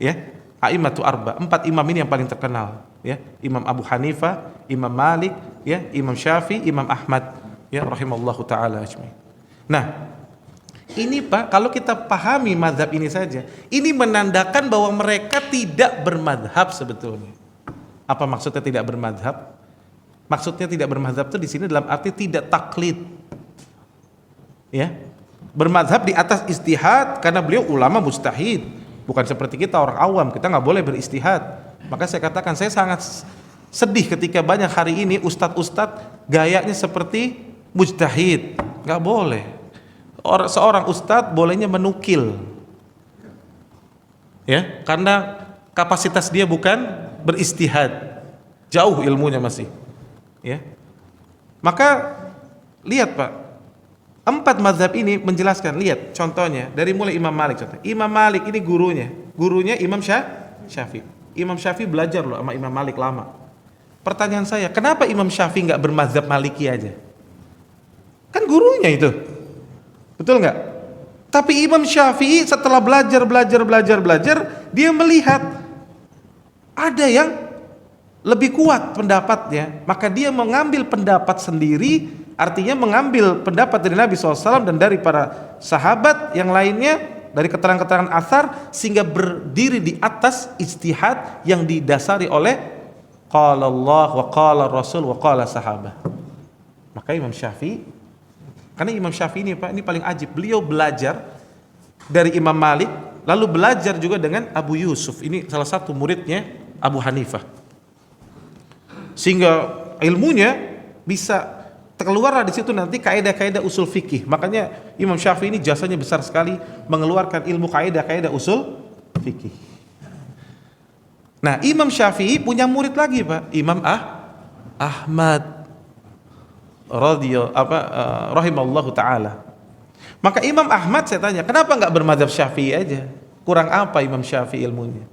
ya, A'immatu Arba, 4 imam ini yang paling terkenal, ya, Imam Abu Hanifah, Imam Malik, ya, Imam Syafi'i, Imam Ahmad, ya, rahimallahu taala ajmain. Nah, ini Pak, kalau kita pahami madhab ini saja, ini menandakan bahwa mereka tidak bermadhab sebetulnya. Apa maksudnya tidak bermadhab? Maksudnya tidak bermadhab itu di sini dalam arti tidak taklid, ya. Bermadhab di atas istihad karena beliau ulama mujtahid, bukan seperti kita orang awam, kita nggak boleh beristihad. Maka saya katakan saya sangat sedih ketika banyak hari ini ustadz-ustadz gayanya seperti mujtahid, nggak boleh. Seorang ustadz bolehnya menukil, ya, karena kapasitas dia bukan beristihad, jauh ilmunya masih. Ya, maka lihat Pak, 4 mazhab ini menjelaskan. Lihat contohnya dari mulai Imam Malik. Contoh Imam Malik ini gurunya Imam Syafi'i. Imam Syafi'i belajar loh sama Imam Malik lama. Pertanyaan saya, kenapa Imam Syafi'i nggak bermazhab Maliki aja? Kan gurunya itu, betul nggak? Tapi Imam Syafi'i setelah belajar, dia melihat ada yang lebih kuat pendapatnya, maka dia mengambil pendapat sendiri, artinya mengambil pendapat dari Nabi SAW dan dari para sahabat yang lainnya, dari keterangan-keterangan athar, sehingga berdiri di atas ijtihad yang didasari oleh qala Allah wa qala Rasul wa qala sahabat. Maka Imam Syafi'i, karena Imam Syafi'i ini Pak, ini paling ajib, beliau belajar dari Imam Malik, lalu belajar juga dengan Abu Yusuf, ini salah satu muridnya Abu Hanifah, sehingga ilmunya bisa keluar di situ nanti kaidah-kaidah usul fikih. Makanya Imam Syafi'i ini jasanya besar sekali mengeluarkan ilmu kaidah-kaidah usul fikih. Nah, Imam Syafi'i punya murid lagi Pak, Imam Ahmad rahimallahu taala. Maka Imam Ahmad, saya tanya, kenapa nggak bermadzhab Syafi'i aja? Kurang apa Imam Syafi'i ilmunya?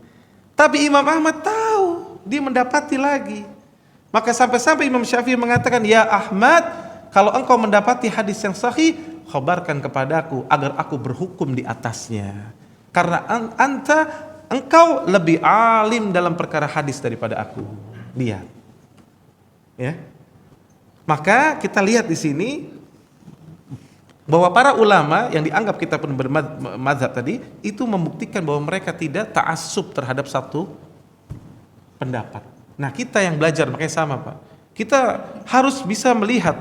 Tapi Imam Ahmad tahu, dia mendapati lagi. Maka sampai-sampai Imam Syafi'i mengatakan, ya Ahmad, kalau engkau mendapati hadis yang sahih, khabarkan kepadaku agar aku berhukum di atasnya. Karena engkau lebih alim dalam perkara hadis daripada aku. Lihat, Ya. Maka kita lihat di sini bahwa para ulama yang dianggap kita pun bermadzhab tadi itu membuktikan bahwa mereka tidak ta'assub terhadap satu pendapat. Nah, kita yang belajar makanya sama, Pak. Kita harus bisa melihat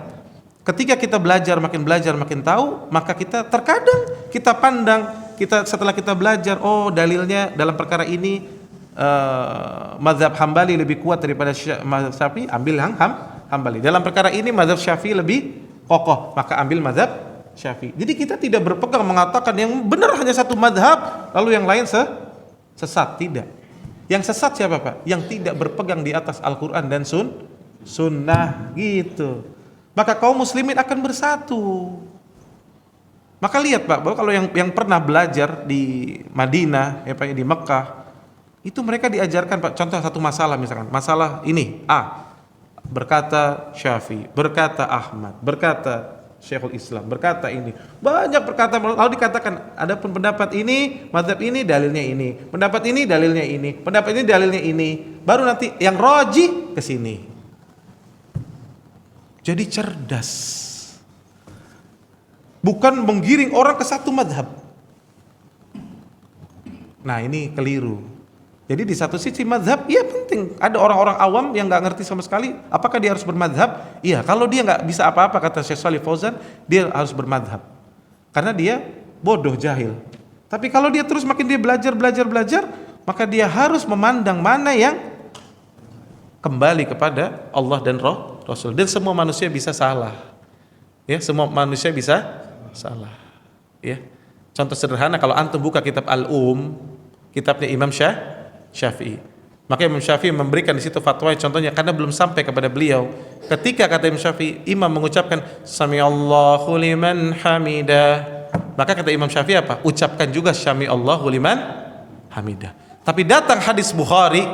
ketika kita belajar makin tahu, maka kita terkadang kita pandang, kita setelah kita belajar, oh dalilnya dalam perkara ini mazhab Hambali lebih kuat daripada mazhab Syafi'i, ambil yang Hambali. Dalam perkara ini mazhab Syafi'i lebih kokoh, maka ambil mazhab Syafi'i. Jadi kita tidak berpegang mengatakan yang benar hanya satu mazhab, lalu yang lain sesat, tidak. Yang sesat siapa, Pak? Yang tidak berpegang di atas Al-Qur'an dan sunnah gitu. Maka kaum muslimin akan bersatu. Maka lihat, Pak, bahwa kalau yang pernah belajar di Madinah, ya Pak, di Mekah, itu mereka diajarkan, Pak, contoh satu masalah misalkan, masalah ini A, berkata Syafi'i, berkata Ahmad, berkata Syekhul Islam, berkata ini, banyak perkataan, lalu dikatakan adapun pendapat ini, mazhab ini dalilnya ini, pendapat ini dalilnya ini, pendapat ini dalilnya ini, baru nanti yang roji ke sini. Jadi cerdas, bukan menggiring orang ke satu mazhab. Nah, ini keliru. Jadi di satu sisi mazhab, iya penting. Ada orang-orang awam yang nggak ngerti sama sekali, apakah dia harus bermadhab? Iya, kalau dia nggak bisa apa-apa, kata Syekh Shalih Fauzan, dia harus bermadhab. Karena dia bodoh, jahil. Tapi kalau dia terus makin dia belajar, maka dia harus memandang mana yang kembali kepada Allah dan Rasul. Dan semua manusia bisa salah. Ya, semua manusia bisa salah. Ya. Contoh sederhana, kalau antum buka kitab kitabnya Imam Syafi'i. Maka Imam Syafi'i memberikan di situ fatwa, contohnya karena belum sampai kepada beliau. Ketika kata Imam Syafi'i, imam mengucapkan sami'allahu liman hamidah, maka kata Imam Syafi'i apa? Ucapkan juga sami'allahu liman hamidah. Tapi datang hadis Bukhari,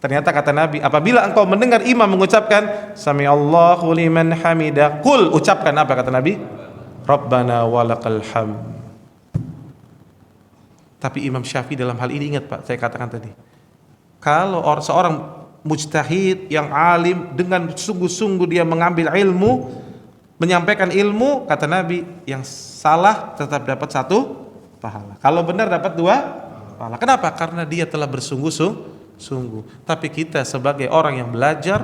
ternyata kata Nabi, apabila engkau mendengar imam mengucapkan sami'allahu liman hamidah, qul, ucapkan apa kata Nabi? Rabbana walakal hamd. Tapi Imam Syafi'i dalam hal ini, ingat Pak, saya katakan tadi, kalau seorang mujtahid yang alim dengan sungguh-sungguh dia mengambil ilmu, menyampaikan ilmu, kata Nabi, yang salah tetap dapat satu pahala, kalau benar dapat dua pahala. Kenapa? Karena dia telah bersungguh-sungguh. Tapi kita sebagai orang yang belajar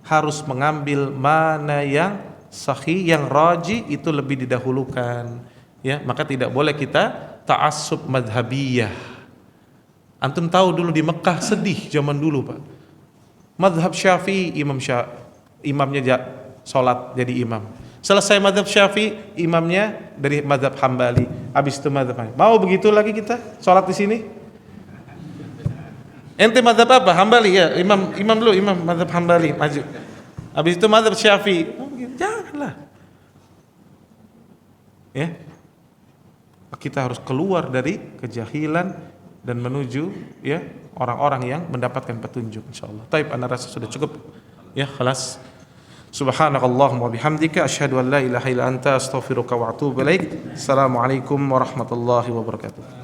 harus mengambil mana yang sahih, yang raji, itu lebih didahulukan. Ya, maka tidak boleh kita ta'assub madhabiyah. Antum tahu dulu di Mekah sedih zaman dulu, Pak. Madhab Syafi'i, imamnya sholat jadi imam. Selesai madhab Syafi'i, imamnya dari madhab Hambali. Habis itu madhab Hambali. Mau begitu lagi kita sholat di sini? Ente madhab apa? Hambali ya. Imam dulu, imam madhab Hambali maju. Habis itu madhab Syafi'i. Janganlah. Ya. Kita harus keluar dari kejahilan dan menuju ya orang-orang yang mendapatkan petunjuk, insyaallah. Taib, ana rasa sudah cukup ya, khalas. Subhanakallahumma wa bihamdika asyhadu an la ilaha illa anta astaghfiruka wa atubu ilaik. Assalamualaikum warahmatullahi wabarakatuh.